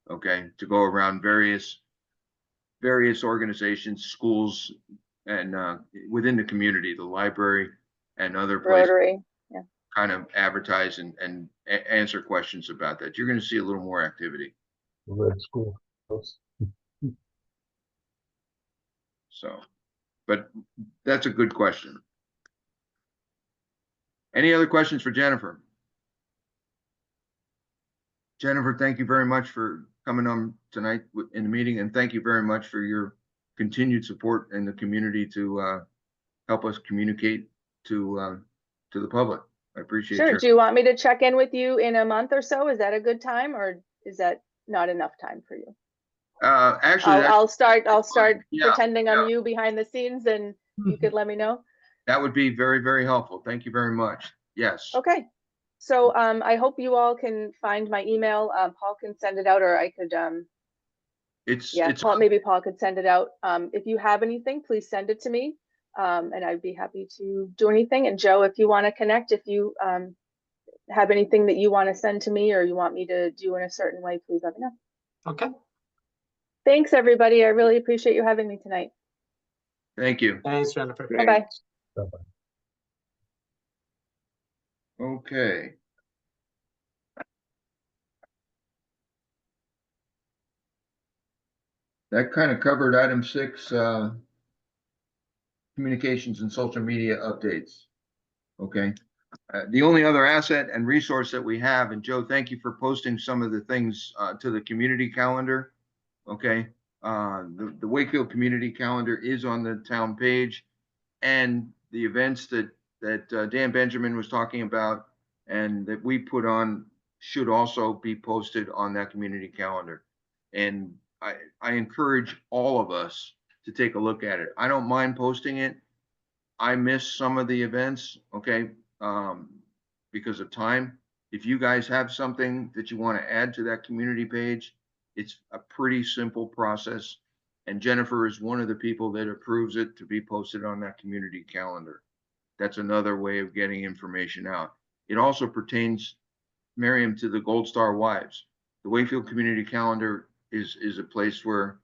okay, to go around various organizations, schools, and within the community, the library and other places, Rotary. kind of advertise and answer questions about that. You're going to see a little more activity. Red school. So, but that's a good question. Any other questions for Jennifer? Jennifer, thank you very much for coming on tonight in the meeting, and thank you very much for your continued support in the community to help us communicate to the public. I appreciate Sure. your. Do you want me to check in with you in a month or so? Is that a good time, or is that not enough time for you? Actually, I'll start Yeah, pretending yeah. I'm you behind the scenes, and you could let me know. that would be very, very helpful. Thank you very much. Yes. Okay. So I hope you all can find my email. Paul can send it out, or I could It's Paul, maybe Paul could send it out. If you have anything, please send it to me. And I'd be happy to do anything. And Joe, if you want to connect, if you have anything that you want to send to me or you want me to do in a certain way, please let me know. Okay. Thanks, everybody. I really appreciate you having me tonight. Thank you. Thanks, Jennifer. Bye-bye. Okay. That kind of covered item 6, communications and social media updates. Okay. The only other asset and resource that we have, and Joe, thank you for posting some of the things to the community calendar. Okay. The Wakefield community calendar is on the town page, and the events that Dan Benjamin was talking about and that we put on should also be posted on that community calendar. And I encourage all of us to take a look at it. I don't mind posting it. I miss some of the events, okay, because of time. If you guys have something that you want to add to that community page, it's a pretty simple process. And Jennifer is one of the people that approves it to be posted on that community calendar. That's another way of getting information out. It also pertains, Miriam, to the Gold Star Wives. The Wakefield Community Calendar is a place where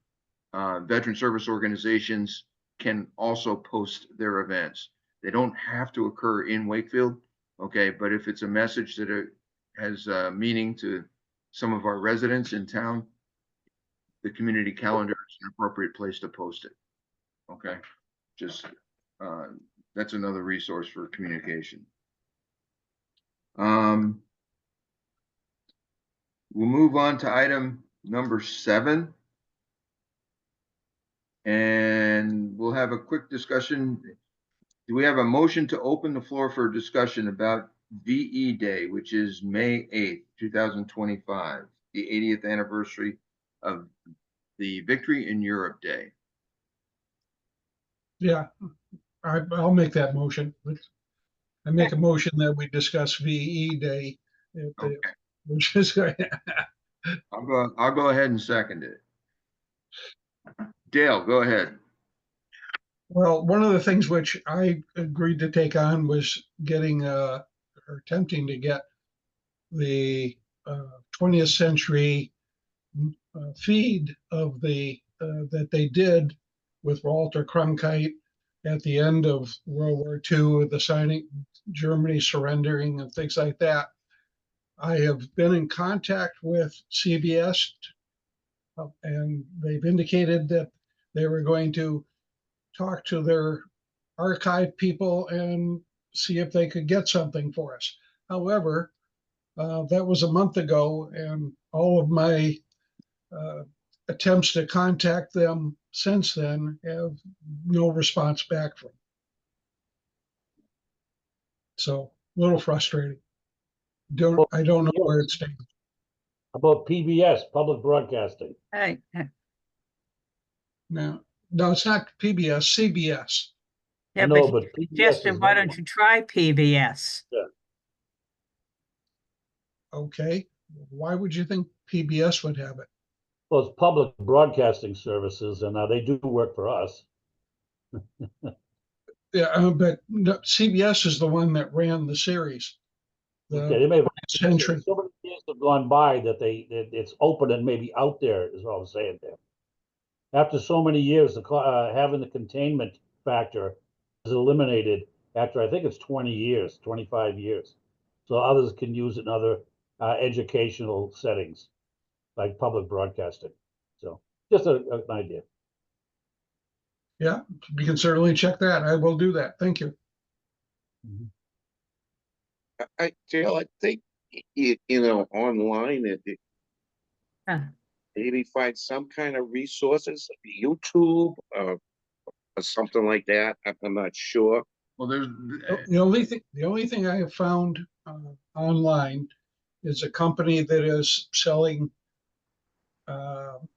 veteran service organizations can also post their events. They don't have to occur in Wakefield, okay? But if it's a message that has meaning to some of our residents in town, the community calendar is an appropriate place to post it. Okay, just that's another resource for communication. We'll move on to item number 7. And we'll have a quick discussion. Do we have a motion to open the floor for discussion about VE Day, which is May 8th, 2025, the 80th anniversary of the Victory in Europe Day? Yeah, I'll make that motion. I make a motion that we discuss VE Day. Okay, Which is, I'll go ahead and second it. Dale, go ahead. well, one of the things which I agreed to take on was getting, or attempting to get the 20th century feed of that they did with Walter Cronkite at the end of World War II, with the signing, Germany surrendering and things like that. I have been in contact with CBS, and they've indicated that they were going to talk to their archive people and see if they could get something for us. However, that was a month ago, and all of my attempts to contact them since then have no response back from. So a little frustrating. I don't know where it stands. About PBS, public broadcasting. Hey, No, it's not PBS, CBS. I yeah, know, but but PBS Justin, is why not- don't you try PBS? Okay, why would you think PBS would have it? Well, it's public broadcasting services, and they do work for us. Yeah, but no, CBS is the one that ran the series. Okay, they may have Century. so many years have gone by that it's open and maybe out there is all I'm saying there. After so many years, having the containment factor is eliminated after I think it's 20 years, 25 years. So others can use it in other educational settings, like public broadcasting. So just an idea. Yeah, we can certainly check that. I will do that. Thank you. Dale, I think, online, Huh. maybe find some kind of resources, YouTube, or something like that. I'm not sure. Well, there's, The only thing I have found online is a company that is selling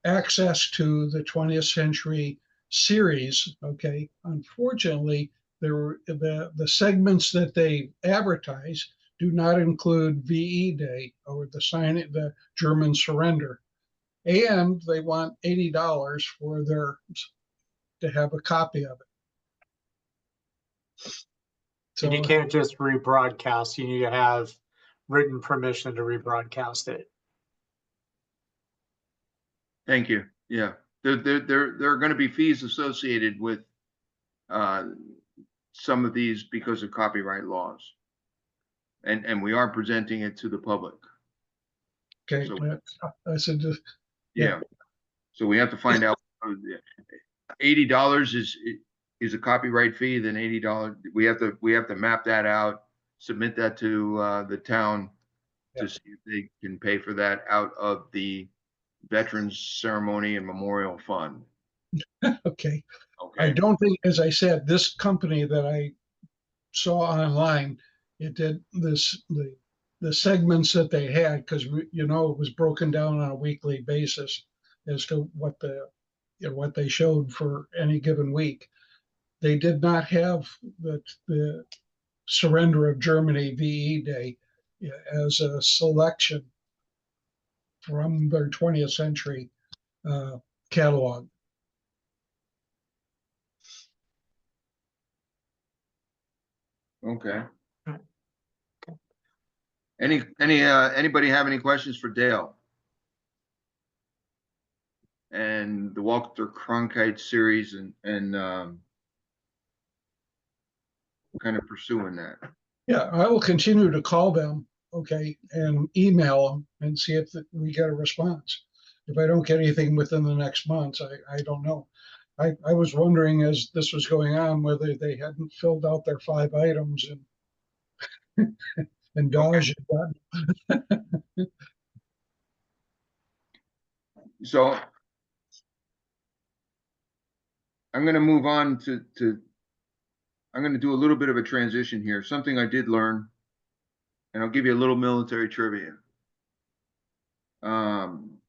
access to the 20th century series. Okay, unfortunately, the segments that they advertise do not include VE Day or the German surrender, and they want $80 for to have a copy of it. And you So can't just rebroadcast, you need to have written permission to rebroadcast it. thank you. Yeah, there are going to be fees associated with some of these because of copyright laws. And we are presenting it to the public. okay, So- I said, Yeah. So we have to find out. $80 is a copyright fee, then $80. We have to map that out, submit that to the town to see if they can pay for that out of the Veterans Ceremony and Memorial Fund. okay. I Okay. don't think, as I said, this company that I saw online, it did the segments that they had, because it was broken down on a weekly basis as to what they showed for any given week. They did not have the surrender of Germany VE Day as a selection from their 20th century catalog. Okay. Okay. Anybody have any questions for Dale? And the Walter Cronkite series and kind of pursuing that. Yeah, I will continue to call them, okay, and email them and see if we get a response. If I don't get anything within the next month, I don't know. I was wondering as this was going on whether they hadn't filled out their 5 items and Dodge had gotten. So I'm gonna move on I'm gonna do a little bit of a transition here, something I did learn, and I'll give you a little military trivia.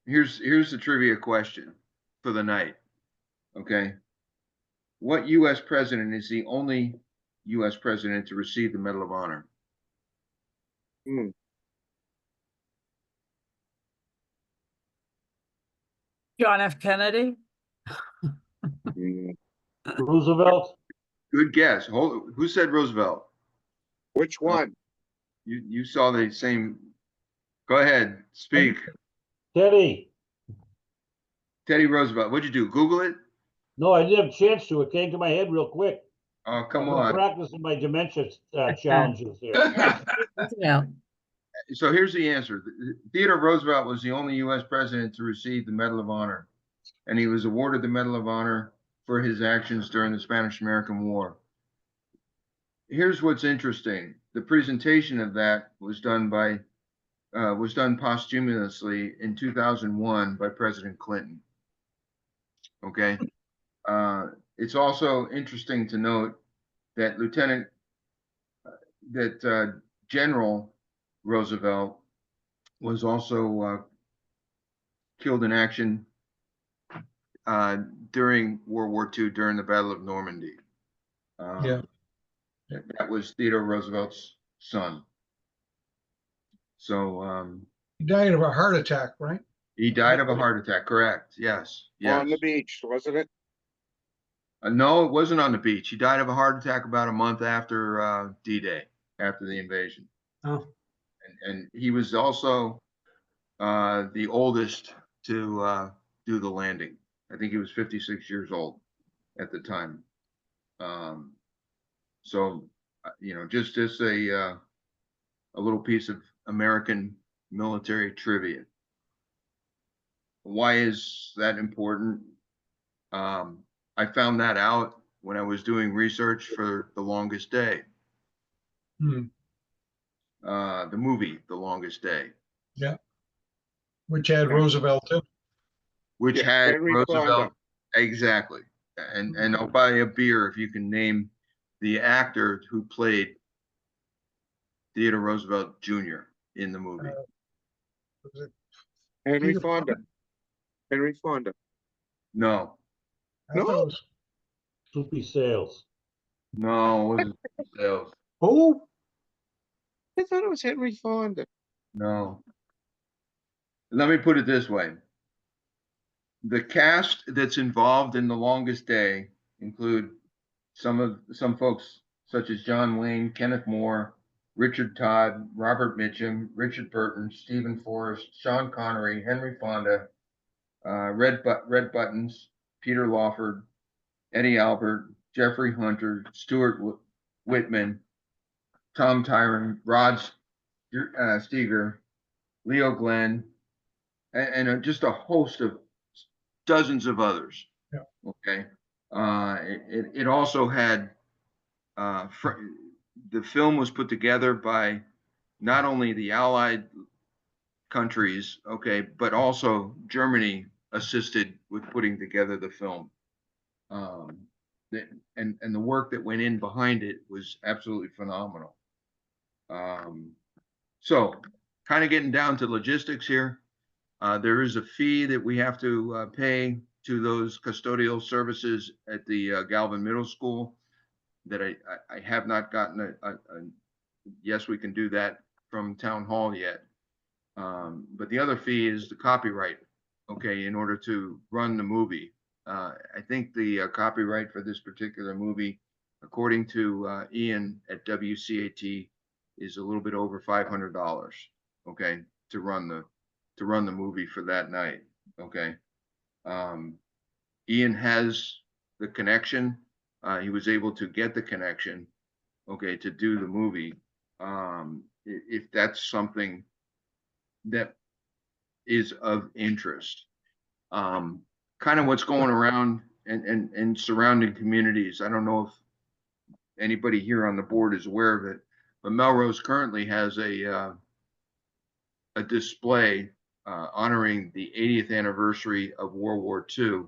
Here's the trivia question for the night. Okay. What U.S. president is the only U.S. president to receive the Medal of Honor? Hmm. John F. Kennedy. Hmm. Roosevelt, Good guess. Who said Roosevelt? Which one? You saw the same. Go ahead, speak. Teddy. Teddy Roosevelt. What'd you do? Google it? No, I didn't have a chance to. It came to my head real quick. Oh, come I've been on. practicing my dementia challenges here. Yeah. So here's the answer. Theodore Roosevelt was the only U.S. president to receive the Medal of Honor, and he was awarded the Medal of Honor for his actions during the Spanish-American War. Here's what's interesting. The presentation of that was done posthumously in 2001 by President Clinton. Okay. It's also interesting to note that General Roosevelt was also killed in action during World War II during the Battle of Normandy. Yeah. That was Theodore Roosevelt's son. So He died of a heart attack, right? he died of a heart attack. Correct. Yes. Yes. On the beach, wasn't it? No, it wasn't on the beach. He died of a heart attack about a month after D-Day, after the invasion. Oh, And he was also the oldest to do the landing. I think he was 56 years old at the time. So, just as a little piece of American military trivia. Why is that important? I found that out when I was doing research for The Longest Day, Hmm. the movie The Longest Day, Yeah. Which had Roosevelt too. which Yeah, had Henry Roosevelt. Fonda. Exactly. And I'll buy you a beer if you can name the actor who played Theodore Roosevelt Jr. in the movie. Was it Henry Peter Fonda. Henry Fonda. No, I thought it was Soupy Sales. no, it wasn't sales. oh, I thought it was Henry Fonda. No. Let me put it this way. The cast that's involved in The Longest Day include some folks such as John Wayne, Kenneth Moore, Richard Todd, Robert Mitchum, Richard Burton, Stephen Forrest, Sean Connery, Henry Fonda, Red Buttons, Peter Lawford, Eddie Albert, Jeffrey Hunter, Stuart Whitman, Tom Tyron, Rod Steiger, Leo Glenn, and just a host of dozens of others. Yeah. Okay. It also had the film was put together by not only the Allied countries, okay, but also Germany assisted with putting together the film. And the work that went in behind it was absolutely phenomenal. So kind of getting down to logistics here. There is a fee that we have to pay to those custodial services at the Galvin Middle School that I have not gotten a yes, we can do that from town hall yet. But the other fee is the copyright, okay, in order to run the movie. I think the copyright for this particular movie, according to Ian at WCAT, is a little bit over $500, okay, to run the movie for that night, okay. Ian has the connection. He was able to get the connection, okay, to do the movie. If that's something that is of interest. Kind of what's going around and surrounding communities. I don't know if anybody here on the board is aware of it, but Melrose currently has a display honoring the 80th anniversary of World War II.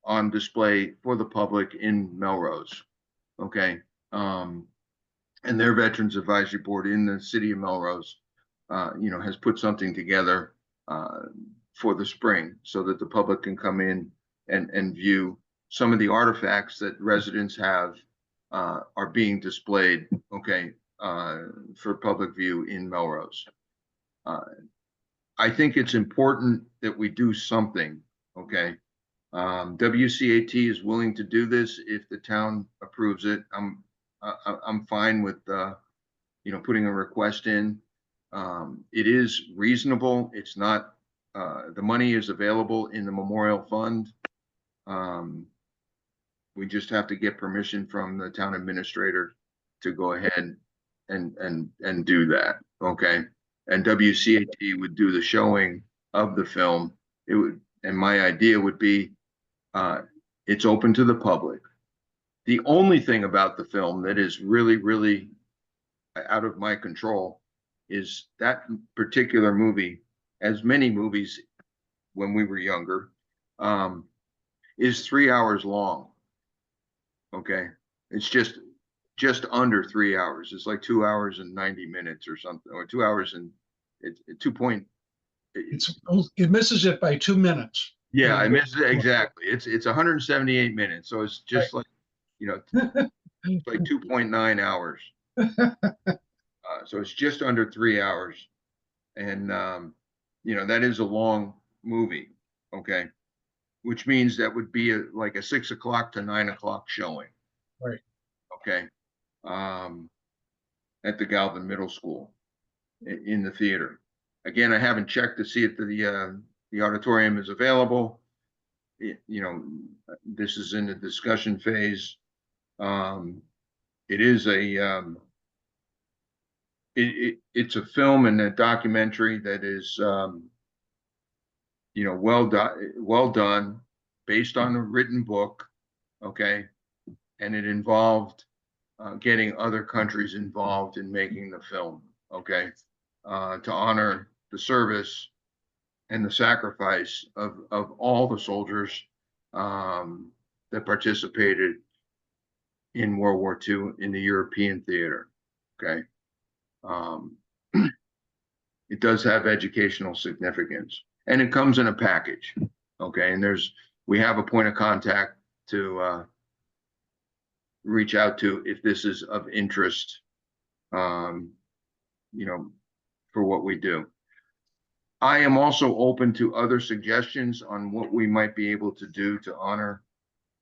on display for the public in Melrose. Okay. And their Veterans Advisory Board in the city of Melrose, has put something together for the spring so that the public can come in and view some of the artifacts that residents have are being displayed, okay, for public view in Melrose. I think it's important that we do something, okay? WCAT is willing to do this if the town approves it. I'm fine with putting a request in. It is reasonable. It's not the money is available in the Memorial Fund. We just have to get permission from the town administrator to go ahead and do that. Okay. And WCAT would do the showing of the film. It would, and my idea would be it's open to the public. The only thing about the film that is really, really out of my control is that particular movie, as many movies when we were younger, is 3 hours long. Okay. It's just under 3 hours. It's like 2 hours and 90 minutes or something, or 2 hours and it's 2 point. It misses it by 2 minutes. Yeah, I missed it exactly. It's 178 minutes, so it's just like it's like 2.9 hours. So it's just under 3 hours, and that is a long movie. Okay, which means that would be like a 6 o'clock to 9 o'clock showing. Right. Okay. At the Galvin Middle School in the theater. Again, I haven't checked to see if the auditorium is available. This is in the discussion phase. It is it's a film and a documentary that is well done, based on a written book. Okay, and it involved getting other countries involved in making the film. Okay, to honor the service and the sacrifice of all the soldiers that participated in World War II in the European theater. Okay. It does have educational significance, and it comes in a package. Okay. And we have a point of contact to reach out to if this is of interest, for what we do. I am also open to other suggestions on what we might be able to do to honor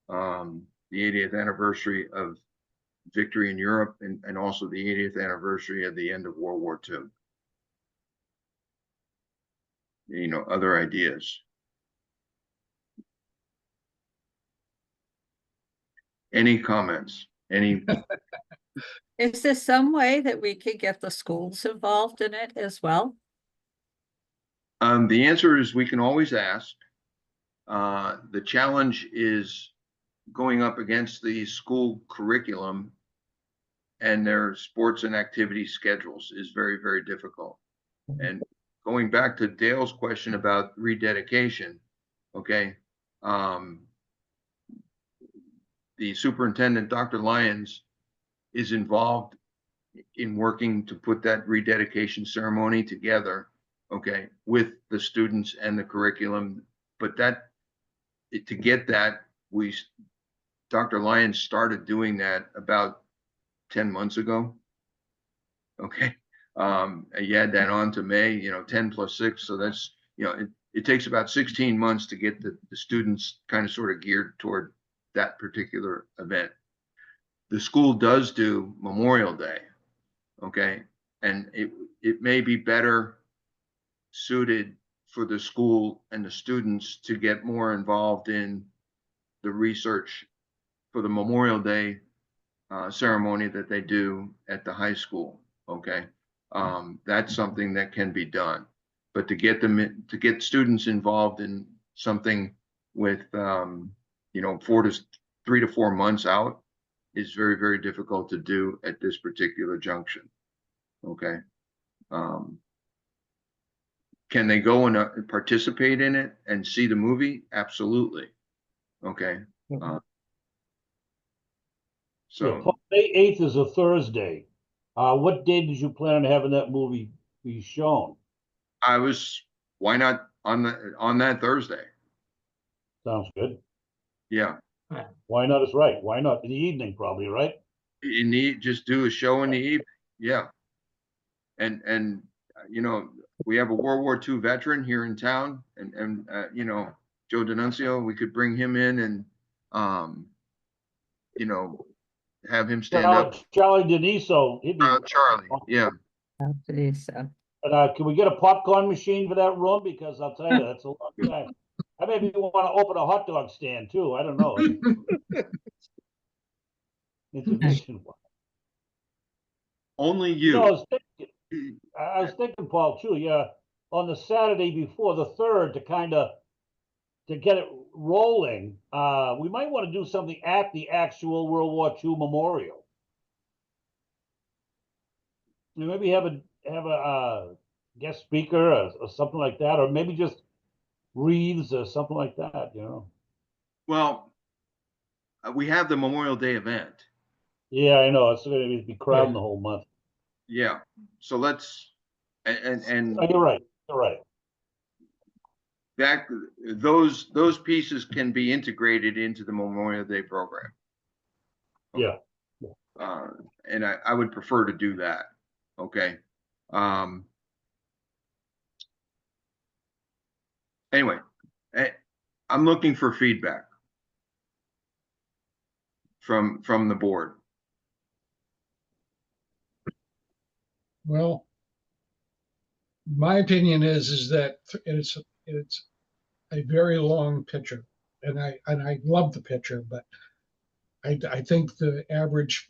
the 80th anniversary of victory in Europe and also the 80th anniversary of the end of World War II. Other ideas. Any comments? Is there some way that we could get the schools involved in it as well? The answer is we can always ask. The challenge is going up against the school curriculum and their sports and activity schedules is very, very difficult. And going back to Dale's question about rededication, okay, the superintendent, Dr. Lyons, is involved in working to put that rededication ceremony together, okay, with the students and the curriculum. But to get that, Dr. Lyons started doing that about 10 months ago. Okay. You add that on to May, 10 plus 6. So that's, it takes about 16 months to get the students kind of sort of geared toward that particular event. The school does do Memorial Day. Okay. And it may be better suited for the school and the students to get more involved in the research for the Memorial Day ceremony that they do at the high school. Okay. That's something that can be done, but to get students involved in something with 3 to 4 months out is very, very difficult to do at this particular junction. Okay. Can they go and participate in it and see the movie? Absolutely. Okay. Uh, Yeah, So May 8th is a Thursday. What day did you plan on having that movie be shown? why not on that Thursday? Sounds good. Yeah. Why not is right. Why not in the evening, probably, right? You need just do a show in the evening. Yeah. And you know, we have a World War II veteran here in town, and you know, Joe D'Annunzio, we could bring him in and you know, have him stand up. Charlie Deniso, he'd be. Charlie, yeah. After this, But can we get a popcorn machine for that room? Because I'll tell you, that's a long time. I maybe want to open a hot dog stand too. I don't know. Intermission. Only You know, you. I was thinking, Paul, too, yeah, on the Saturday before the 3rd to get it rolling, we might want to do something at the actual World War II memorial. Maybe have a guest speaker or something like that, or maybe just wreaths or something like that, you know. Well, we have the Memorial Day event. Yeah, I know. It's going to be crowding the whole month. Yeah. So let's and Oh, you're right. You're right. that those pieces can be integrated into the Memorial Day program. Yeah. And I would prefer to do that. Okay. Anyway, I'm looking for feedback from the board. Well, my opinion is that it's a very long picture, and I love the picture, but I think the average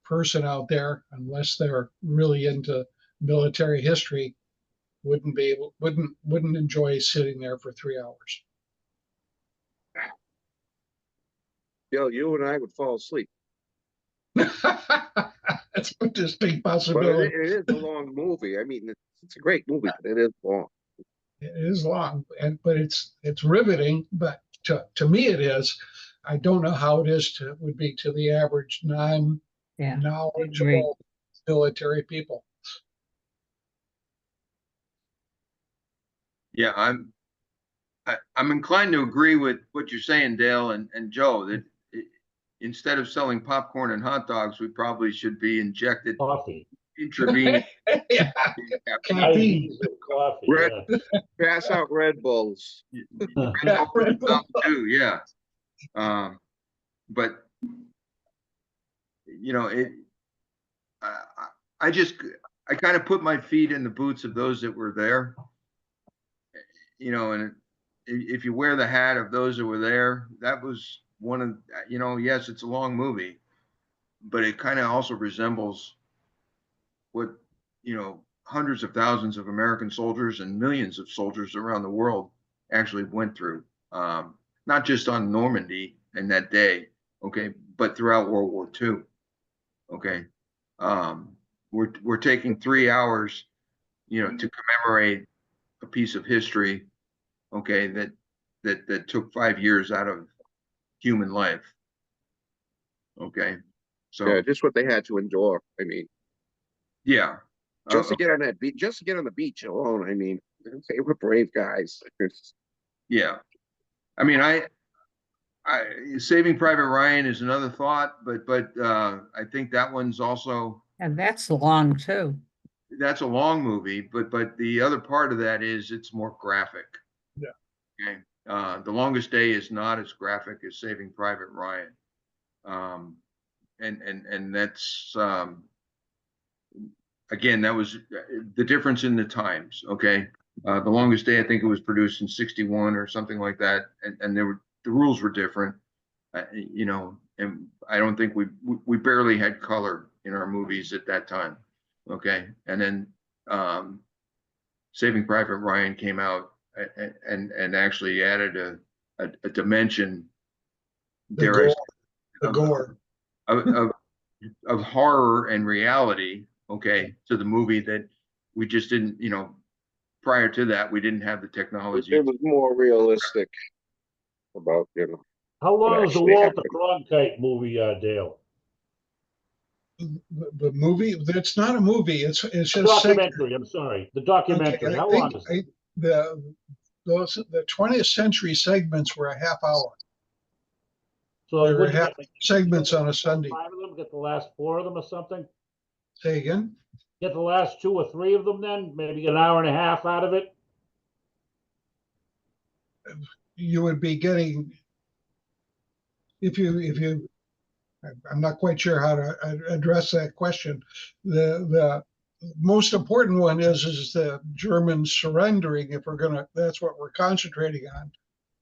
person out there, unless they're really into military history, wouldn't enjoy sitting there for 3 hours. Bill, you and I would fall asleep. That's a distinct But possibility. it is a long movie. I mean, it's a great movie, but it is long. It is long, but it's riveting. But to me, it is. I don't know how it would be to the average yeah, non-knowledgeable military people. Yeah, I'm inclined to agree with what you're saying, Dale and Joe, that instead of selling popcorn and hot dogs, we probably should be injected Coffee. intravenous. Yeah, caffeine. IVs of coffee. Red- Yeah. Pass out Red Bulls. Too, yeah. But you know, I kind of put my feet in the boots of those that were there. You know, and if you wear the hat of those that were there, that was one of, you know, yes, it's a long movie, but it kind of also resembles what, you know, hundreds of thousands of American soldiers and millions of soldiers around the world actually went through, not just on Normandy in that day, okay, but throughout World War II, okay. We're taking 3 hours, you know, to commemorate a piece of history, okay, that took 5 years out of human life, okay. So Yeah, just what they had to endure. I mean, yeah, just to get on that beach, just to get on the beach alone. I mean, they were brave guys. yeah. I mean, Saving Private Ryan is another thought, but I think that one's also, and that's long too. that's a long movie, but the other part of that is it's more graphic. Yeah. Okay. The Longest Day is not as graphic as Saving Private Ryan. And that's again, that was the difference in the times. Okay. The Longest Day, I think it was produced in 61 or something like that. And the rules were different, you know, and I don't think we barely had color in our movies at that time. Okay. And then, Saving Private Ryan came out and actually added a dimension, dare I say, The gore. of horror and reality, okay, to the movie that we just didn't, you know, prior to that, we didn't have the technology. It was more realistic about, you know. How long is the actually Walter Cronkite movie, Dale? The movie, it's not a movie, it's The just documentary, I'm sorry, the Okay, documentary, I how think long is it? the 20th century segments were a half hour. So There were would you half get like, segments on a Sunday. 5 of them, get the last 4 of them or something? Say again? Get the last 2 or 3 of them then, maybe an hour and a half out of it? You would be getting, if you, I'm not quite sure how to address that question. The most important one is the Germans surrendering, if we're gonna, that's what we're concentrating on.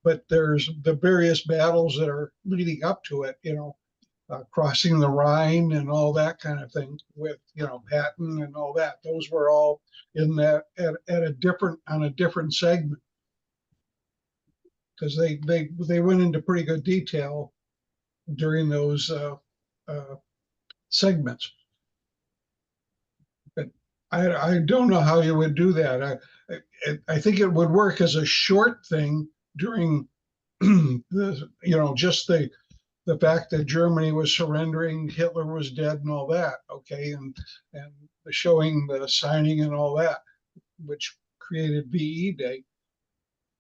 But there's the various battles that are leading up to it, crossing the Rhine and all that kind of thing with, Patton and all that. Those were all in that at a different, on a different segment. Because they went into pretty good detail during those segments. But I don't know how you would do that. I think it would work as a short thing during just the fact that Germany was surrendering, Hitler was dead, and all that. Okay, and showing the signing and all that, which created VE Day.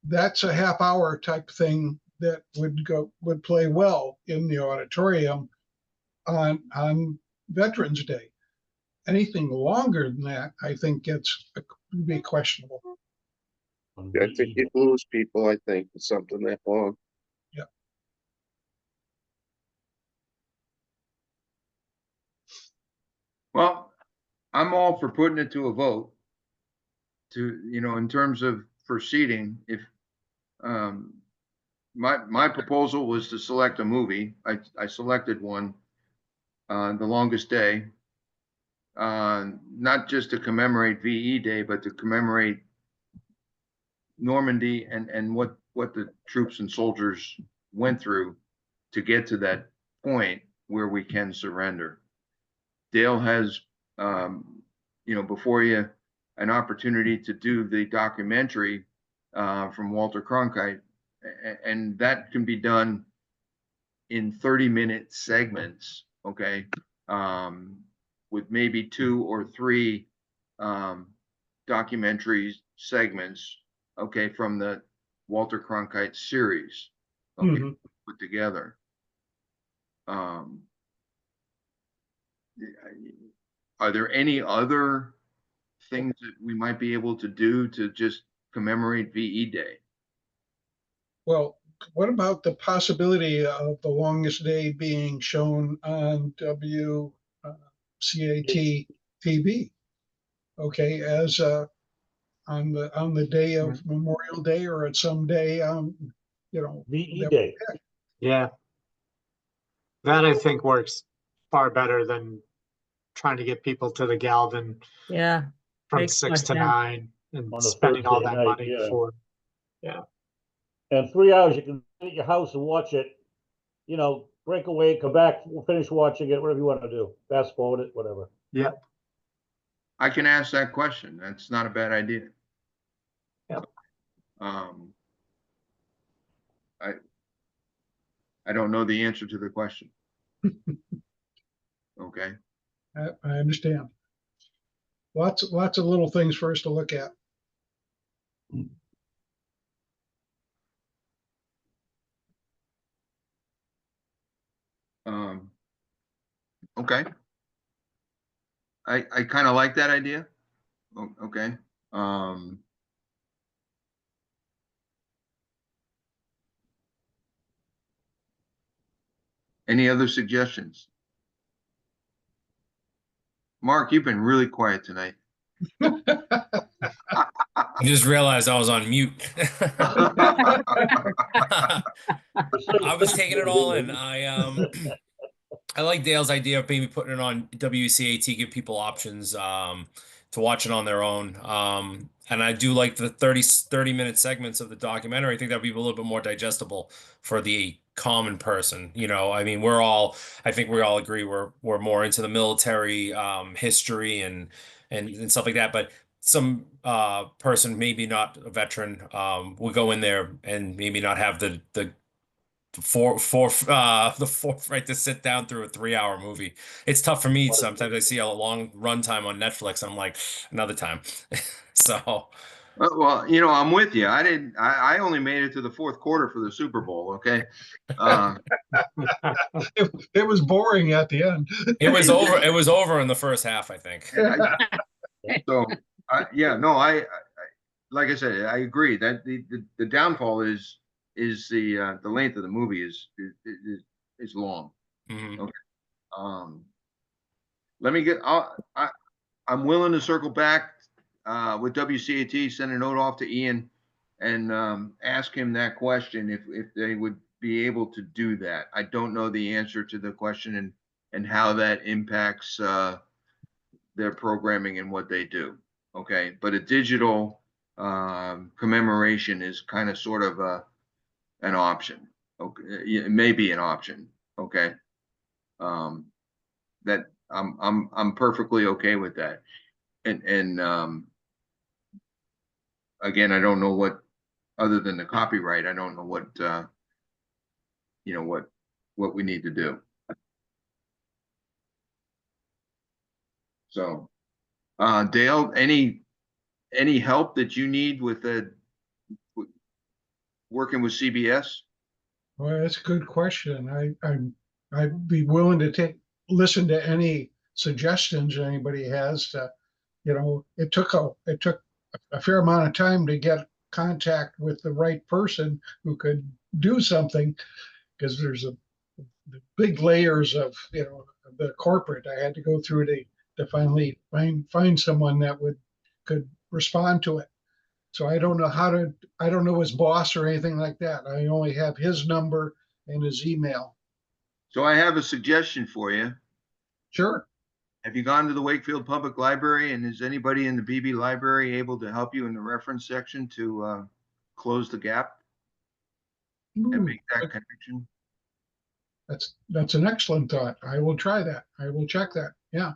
That's a half hour type thing that would play well in the auditorium on Veterans Day. Anything longer than that, I think would be questionable. I think you'd lose people, I think, with something that long. Yeah. Well, I'm all for putting it to a vote to, in terms of proceeding, if, my proposal was to select a movie. I selected one, The Longest Day. Not just to commemorate VE Day, but to commemorate Normandy and what the troops and soldiers went through to get to that point where we can surrender. Dale has, before you, an opportunity to do the documentary from Walter Cronkite, and that can be done in 30-minute segments, okay, with maybe 2 or 3 documentary segments, okay, from the Walter Cronkite series, okay, put together. Are there any other things that we might be able to do to just commemorate VE Day? Well, what about the possibility of The Longest Day being shown on WCAT TV? Okay, as on the day of Memorial Day or at some day, VE Day. Yeah. That I think works far better than trying to get people to the Galvin Yeah, from makes 6 to more sense. 9 and On a spending all Thursday that night, money yeah. for, And 3 hours, you can sit at your house and watch it, break away, come back, finish watching it, whatever you want to do. Fast forward it, whatever. yeah. I can ask that question. That's not a bad idea. Yep. I don't know the answer to the question. Okay. I understand. Lots of little things for us to look at. Okay. I kind of like that idea. Okay. Any other suggestions? Mark, you've been really quiet tonight. I just realized I was on mute. I was taking it all in. I like Dale's idea of maybe putting it on WCAT, give people options to watch it on their own. And I do like the 30-minute segments of the documentary. I think that would be a little bit more digestible for the common person. I mean, I think we all agree we're more into the military history and stuff like that. But some person, maybe not a veteran, will go in there and maybe not have the the fourth right to sit down through a 3-hour movie. It's tough for me sometimes. I see a long runtime on Netflix. I'm like, another time. So Well, you know, I'm with you. I only made it to the fourth quarter for the Super Bowl. Okay. It was boring at the end. it was over. It was over in the first half, I think. So, yeah, no, like I said, I agree that the downfall is the length of the movie is long. Mhm. Okay. Let me get. I'm willing to circle back with WCAT, send a note off to Ian, and ask him that question if they would be able to do that. I don't know the answer to the question and how that impacts their programming and what they do. Okay, but a digital commemoration is kind of sort of an option. Okay, it may be an option. Okay, that I'm perfectly okay with that. And again, I don't know what other than the copyright. I don't know what you know what we need to do. So, Dale, any help that you need with the working with CBS? Well, that's a good question. I'd be willing to listen to any suggestions anybody has to, it took a fair amount of time to get contact with the right person who could do something because there's the big layers of, the corporate. I had to go through to finally find someone that could respond to it. So I don't know his boss or anything like that. I only have his number and his email. So I have a suggestion for you. Sure. Have you gone to the Wakefield Public Library, and is anybody in the BB library able to help you in the reference section to close the gap and Ooh, make that connection? that's an excellent thought. I will try that. I will check that. Yeah.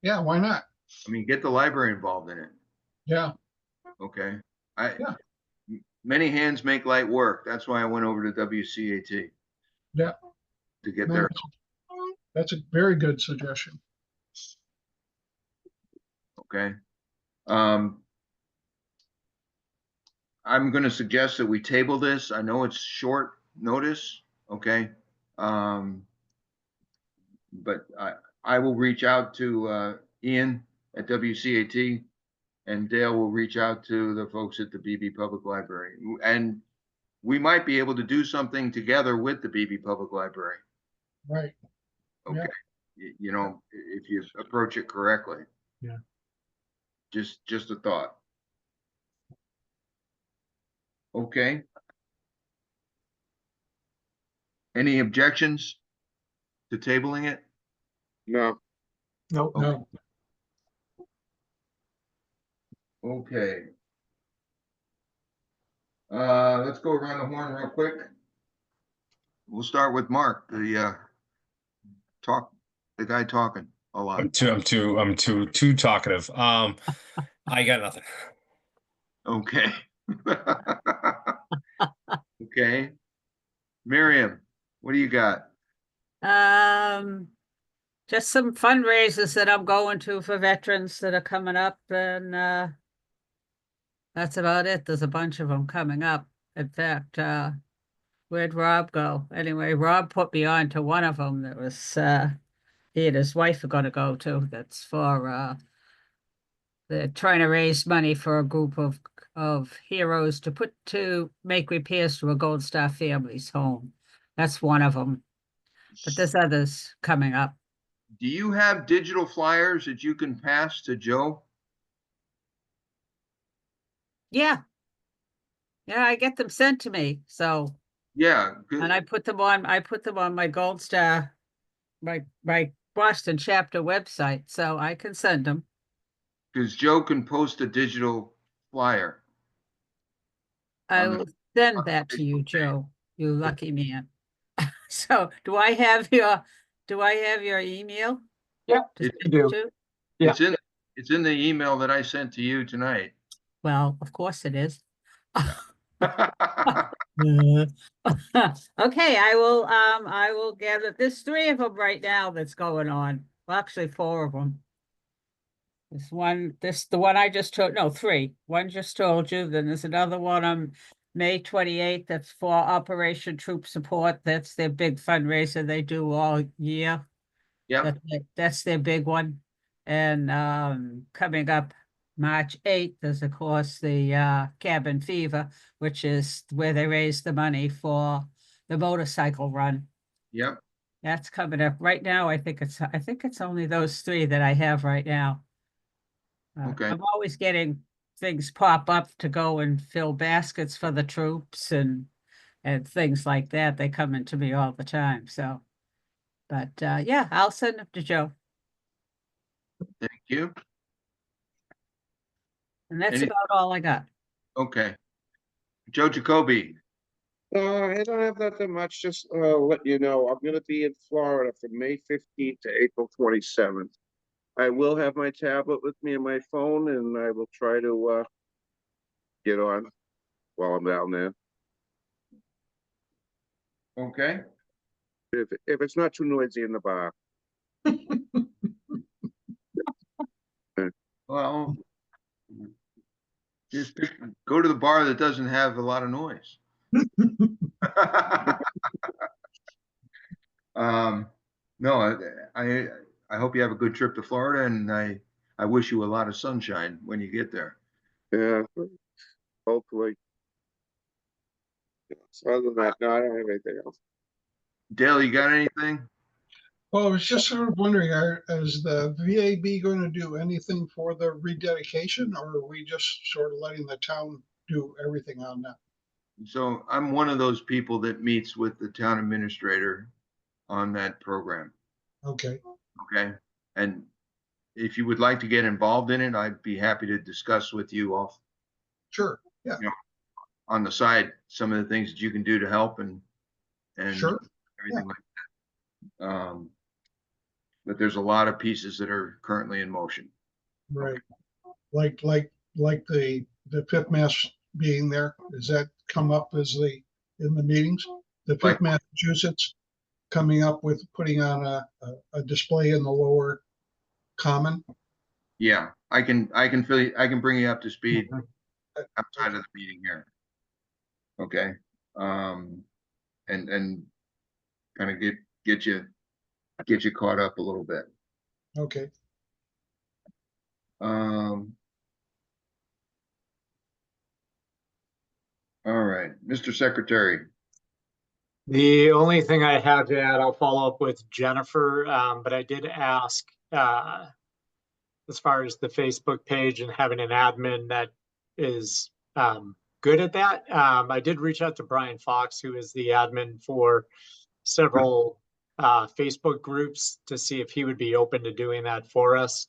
Yeah, why not? I mean, get the library involved in it. Yeah. Okay. Yeah. Many hands make light work. That's why I went over to WCAT Yeah. to get No, there. that's a very good suggestion. Okay. I'm going to suggest that we table this. I know it's short notice. Okay. But I will reach out to Ian at WCAT, and Dale will reach out to the folks at the BB Public Library. And we might be able to do something together with the BB Public Library. Right. Okay. Yeah. You know, if you approach it correctly. Yeah. Just a thought. Okay. Any objections to tabling it? No, No, No. Okay. Let's go around the horn real quick. We'll start with Mark, the guy talking a lot. I'm too talkative. I got nothing. Okay. Okay. Miriam, what do you got? Just some fundraisers that I'm going to for veterans that are coming up, and that's about it. There's a bunch of them coming up. In fact, where'd Rob go? Anyway, Rob put me on to one of them that was he and his wife are going to go to. That's for they're trying to raise money for a group of heroes to make repairs to a Gold Star family's home. That's one of them. But there's others coming up. Do you have digital flyers that you can pass to Joe? Yeah. Yeah, I get them sent to me. So, Yeah, and I put them on my Gold Star, my Boston chapter website, so I can send them. because Joe can post a digital flyer. I On the- will send that to you, Joe, you lucky man. So do I have your email? Yeah, to you send do. to? Yeah. It's in the email that I sent to you tonight. Well, of course it is. Okay, I will gather, there's 3 of them right now that's going on. Well, actually 4 of them. The one I just told, no, 3. One just told you, then there's another one on May 28th. That's for Operation Troop Support. That's their big fundraiser they do all year. Yeah, That's their big one. And coming up March 8th is of course the Cabin Fever, which is where they raise the money for the motorcycle run. yep. That's coming up right now. I think it's only those 3 that I have right now. Okay. I'm always getting things pop up to go and fill baskets for the troops and things like that. They come into me all the time. So, but yeah, I'll send them to Joe. Thank you. And that's Any- about all I got. Okay. Joe Jacoby. I don't have nothing much, just let you know, I'm gonna be in Florida from May 15th to April 27th. I will have my tablet with me and my phone, and I will try to get on while I'm down there. Okay. If it's not too noisy in the bar. Well, just go to the bar that doesn't have a lot of noise. No, I hope you have a good trip to Florida, and I wish you a lot of sunshine when you get there. Yeah, hopefully. So other than that, no, I don't have anything else. Dale, you got anything? Well, I was just sort of wondering, is the VAB going to do anything for the rededication, or are we just sort of letting the town do everything on that? So I'm one of those people that meets with the town administrator on that program. Okay, Okay. And if you would like to get involved in it, I'd be happy to discuss with you off sure, yeah, on the side some of the things that you can do to help and sure, everything like that. But there's a lot of pieces that are currently in motion. right. Like the fifth mass being there, does that come up in the meetings? The Like- fifth Massachusetts coming up with putting on a display in the lower common? Yeah, I can bring you up to speed outside of the meeting here. Okay. And kind of get you caught up a little bit. Okay, All right, Mr. Secretary. The only thing I have to add, I'll follow up with Jennifer, but I did ask as far as the Facebook page and having an admin that is good at that. I did reach out to Brian Fox, who is the admin for several Facebook groups, to see if he would be open to doing that for us.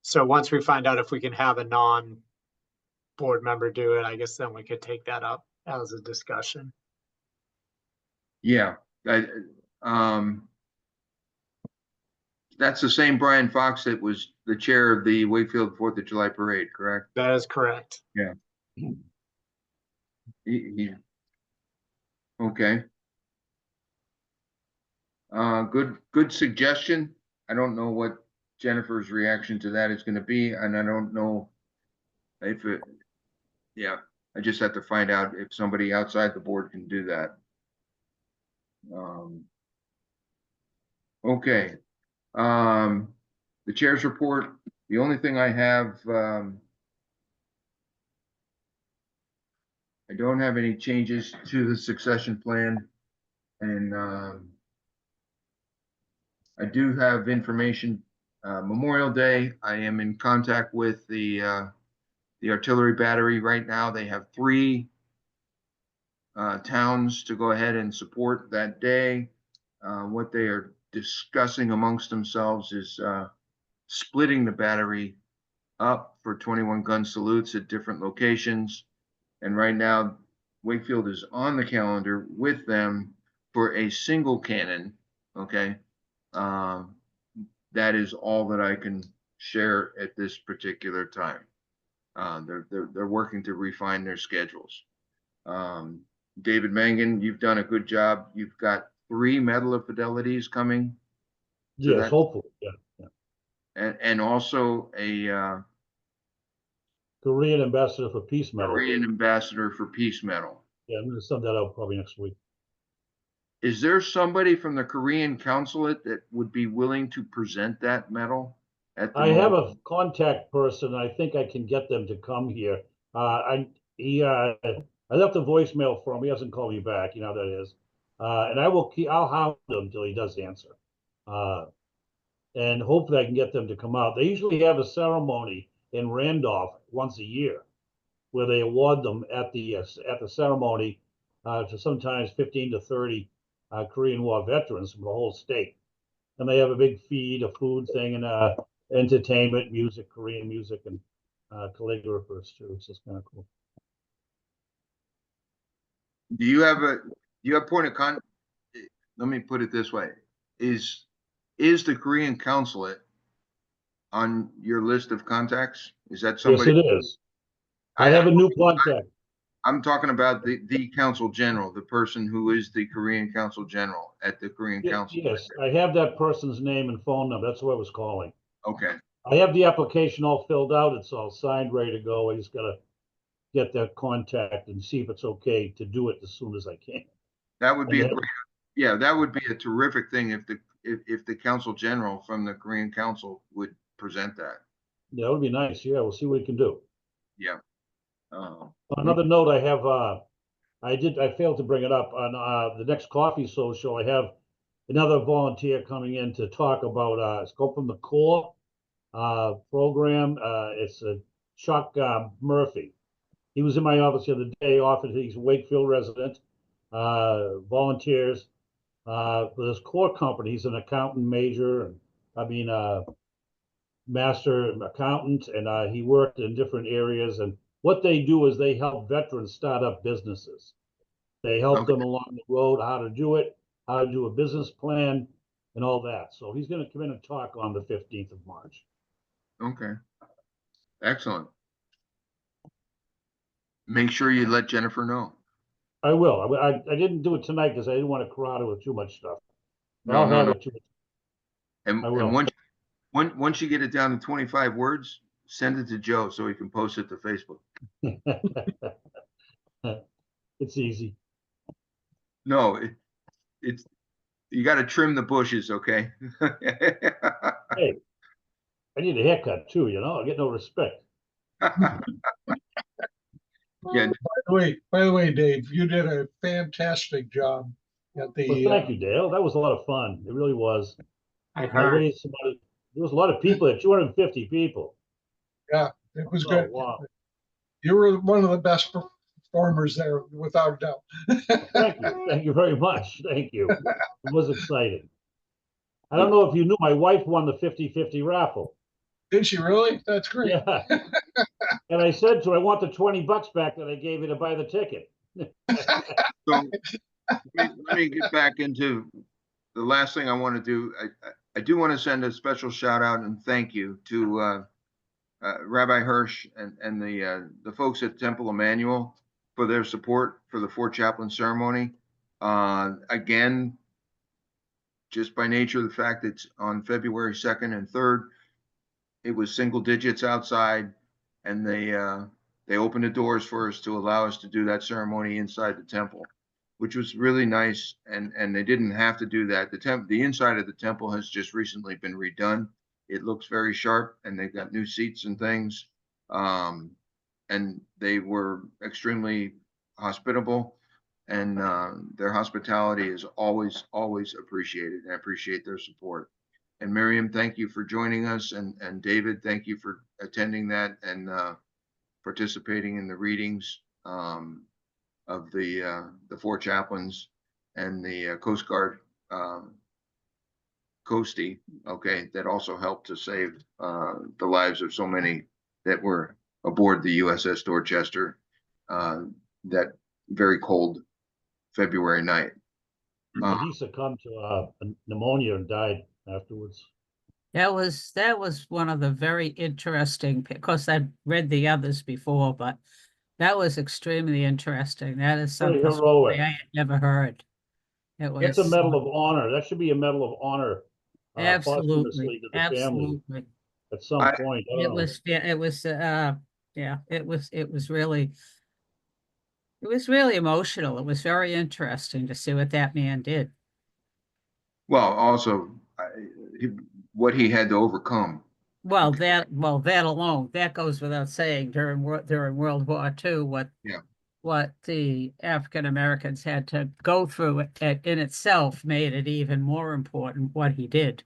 So once we find out if we can have a non-board member do it, I guess then we could take that up as a discussion. Yeah, that's the same Brian Fox that was the chair of the Wakefield 4th of July parade, correct? That is correct. Yeah. Okay. Good suggestion. I don't know what Jennifer's reaction to that is gonna be, and I don't know if yeah, I just have to find out if somebody outside the board can do that. Okay. The chair's report, the only thing I have, I don't have any changes to the succession plan. And I do have information, Memorial Day, I am in contact with the artillery battery right now. They have 3 towns to go ahead and support that day. What they are discussing amongst themselves is splitting the battery up for 21 gun salutes at different locations. And right now, Wakefield is on the calendar with them for a single cannon. Okay. That is all that I can share at this particular time. They're working to refine their schedules. David Mangan, you've done a good job. You've got 3 Medal of Fidelities coming. So Yes, that- hopefully, yeah. and also a Korean Ambassador for Peace Medal. Korean Ambassador for Peace Medal. Yeah, I'm gonna send that out probably next week. Is there somebody from the Korean consulate that would be willing to present that medal at the I have moment? a contact person. I think I can get them to come here. I left a voicemail for him. He hasn't called me back. You know how that is. And I'll hound him until he does answer. And hopefully I can get them to come out. They usually have a ceremony in Randolph once a year, where they award them at the ceremony to sometimes 15 to 30 Korean War veterans from the whole state. And they have a big feed, a food thing, and entertainment, music, Korean music, and calligraphers too. It's just kind of cool. Do you have point of con? Let me put it this way: is the Korean consulate on your list of contacts? Is that Yes, somebody? it is. I have a new contact. I'm talking about the consul general, the person who is the Korean consul general at the Korean consulate. Yes, I have that person's name and phone number. That's what I was calling. Okay, I have the application all filled out. It's all signed, ready to go. I just gotta get that contact and see if it's okay to do it as soon as I can. that would be And a great. Yeah, that would be a terrific thing if the consul general from the Korean council would present that. That would be nice. Yeah, we'll see what we can do. Yeah. On another note, I have I failed to bring it up on the next coffee social. I have another volunteer coming in to talk about it's called From the Core program. It's Chuck Murphy. He was in my office the other day, he's a Wakefield resident, volunteers for this core company. He's an accountant major, and master accountant, and he worked in different areas. And what they do is they help veterans start up businesses. They help them along the road, how to do it, how to do a business plan, and all that. So he's going to come in and talk on the 15th of March. Okay. Excellent. Make sure you let Jennifer know. I will. I didn't do it tonight because I didn't want to crowd it with too much stuff. No, I'll no, have no. it too. And I will. once you get it down to 25 words, send it to Joe so he can post it to Facebook. It's easy. No, it's you got to trim the bushes, okay? Hey, I need a haircut too, you know. I get no respect. Yeah, By the way, Dave, you did a fantastic job at Well, the, thank you, Dale. That was a lot of fun. It really was. I I heard. raised some money. There was a lot of people there, 250 people. it was Oh, good. wow. You were one of the best performers there, without a doubt. Thank you. Thank you very much. Thank you. It was exciting. I don't know if you knew, my wife won the 50-50 raffle. Did she really? That's great. Yeah. And I said to her, I want the $20 back that I gave you to buy the ticket. so let me get back into the last thing I want to do. I do want to send a special shout out and thank you to Rabbi Hirsch and the folks at Temple Emmanuel for their support for the Fort Chaplain ceremony. Again, just by nature of the fact it's on February 2nd and 3rd, it was single digits outside, and they opened the doors for us to allow us to do that ceremony inside the temple, which was really nice. And they didn't have to do that. The inside of the temple has just recently been redone. It looks very sharp, and they've got new seats and things. And they were extremely hospitable, and their hospitality is always appreciated. And I appreciate their support. And Miriam, thank you for joining us, and David, thank you for attending that and participating in the readings of the 4 chaplains and the Coast Guard Coastie, okay, that also helped to save the lives of so many that were aboard the USS Dorchester that very cold February night. He succumbed to pneumonia and died afterwards. That was one of the very interesting, of course, I've read the others before, but that was extremely interesting. That is Very something heroic. I had never heard. It It's a was Medal of Honor. That should be a Medal of Honor. absolutely, Posthumously to the family absolutely. at some I- point. I It don't know. was, yeah, it was really emotional. It was very interesting to see what that man did. Well, also, what he had to overcome. Well, that alone, that goes without saying during World War II, Yeah. what the African Americans had to go through in itself made it even more important what he did.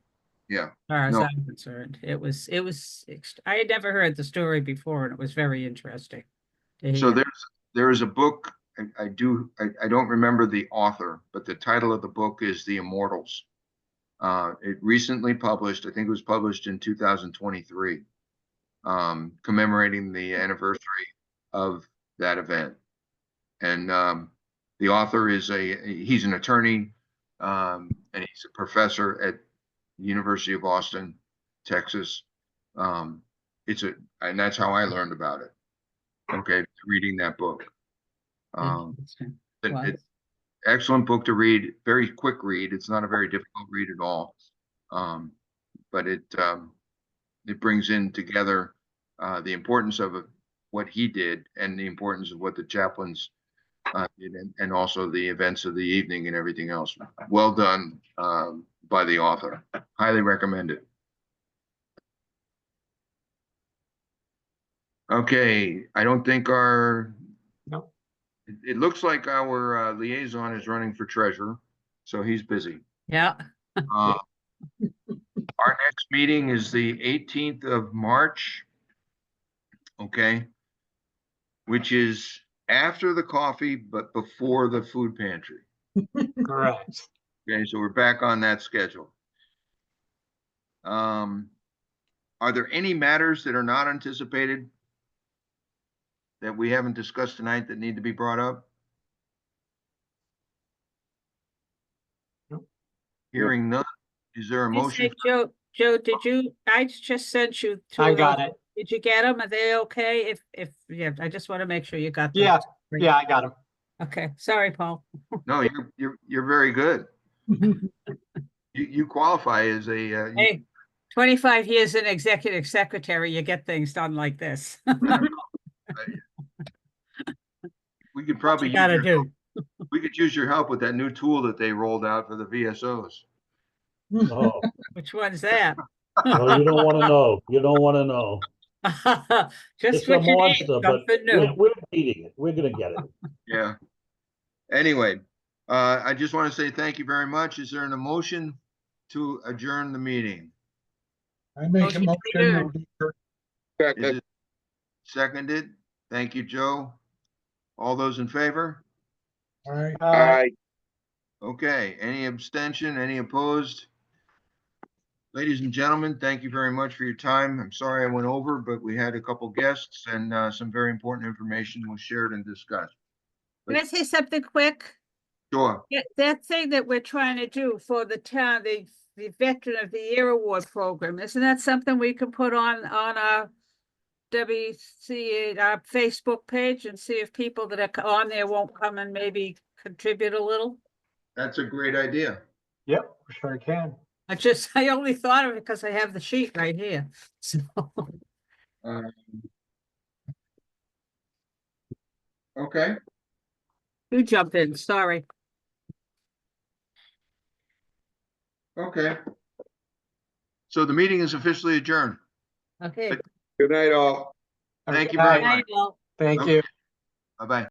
Yeah. As far as No. I'm concerned, I had never heard the story before, and it was very interesting to So hear. there is a book, I don't remember the author, but the title of the book is The Immortals. It recently published, I think it was published in 2023, commemorating the anniversary of that event. And the author he's an attorney, and he's a professor at the University of Austin, Texas. And that's how I learned about it. Okay, reading that book. Interesting. Wow. It's excellent book to read, very quick read. It's not a very difficult read at all. But it brings in together the importance of what he did and the importance of what the chaplains did, and also the events of the evening and everything else. Well done by the author. Highly recommend it. Okay, I don't think No. it looks like our liaison is running for treasurer, so he's busy. Yeah. Uh, Our next meeting is the 18th of March. Okay. Which is after the coffee, but before the food pantry. Correct. Okay, so we're back on that schedule. Are there any matters that are not anticipated that we haven't discussed tonight that need to be brought up? Nope. Hearing none, is there a You motion? say, Joe, I just sent you two I of got those. it. Did you get them? Are they okay? Yeah, I just want to make sure you got them. Yeah, Great. yeah, I got him. Okay, sorry, Paul. No, you're very good. You qualify as a, Hey, 25 years in executive secretary, you get things done like this. we could probably You gotta do. we could use your help with that new tool that they rolled out for the VSOs. Oh, Which one's that? well, you don't want to know. You don't want to know. Just It's what a you need, monster, but something new. we're beating it. We're gonna get it. Yeah. Anyway, I just want to say thank you very much. Is there an emotion to adjourn the meeting? I make a Motion to motion. adjourn. Is Second. it seconded? Thank you, Joe. All those in favor? All right. Aye. Okay, any abstention, any opposed? Ladies and gentlemen, thank you very much for your time. I'm sorry I went over, but we had a couple guests and some very important information was shared and discussed. Can I say something quick? Sure. Yeah, that thing that we're trying to do for the town, the Veteran of the Year Award program, isn't that something we can put on our WCA, our Facebook page, and see if people that are on there won't come and maybe contribute a little? That's a great idea. Yep, sure can. I only thought of it because I have the sheet right here. So, Okay. you jump in, sorry. Okay. So the meeting is officially adjourned. Okay. Good night, all. Thank you Okay. very much. Night, all. Thank you. Bye-bye.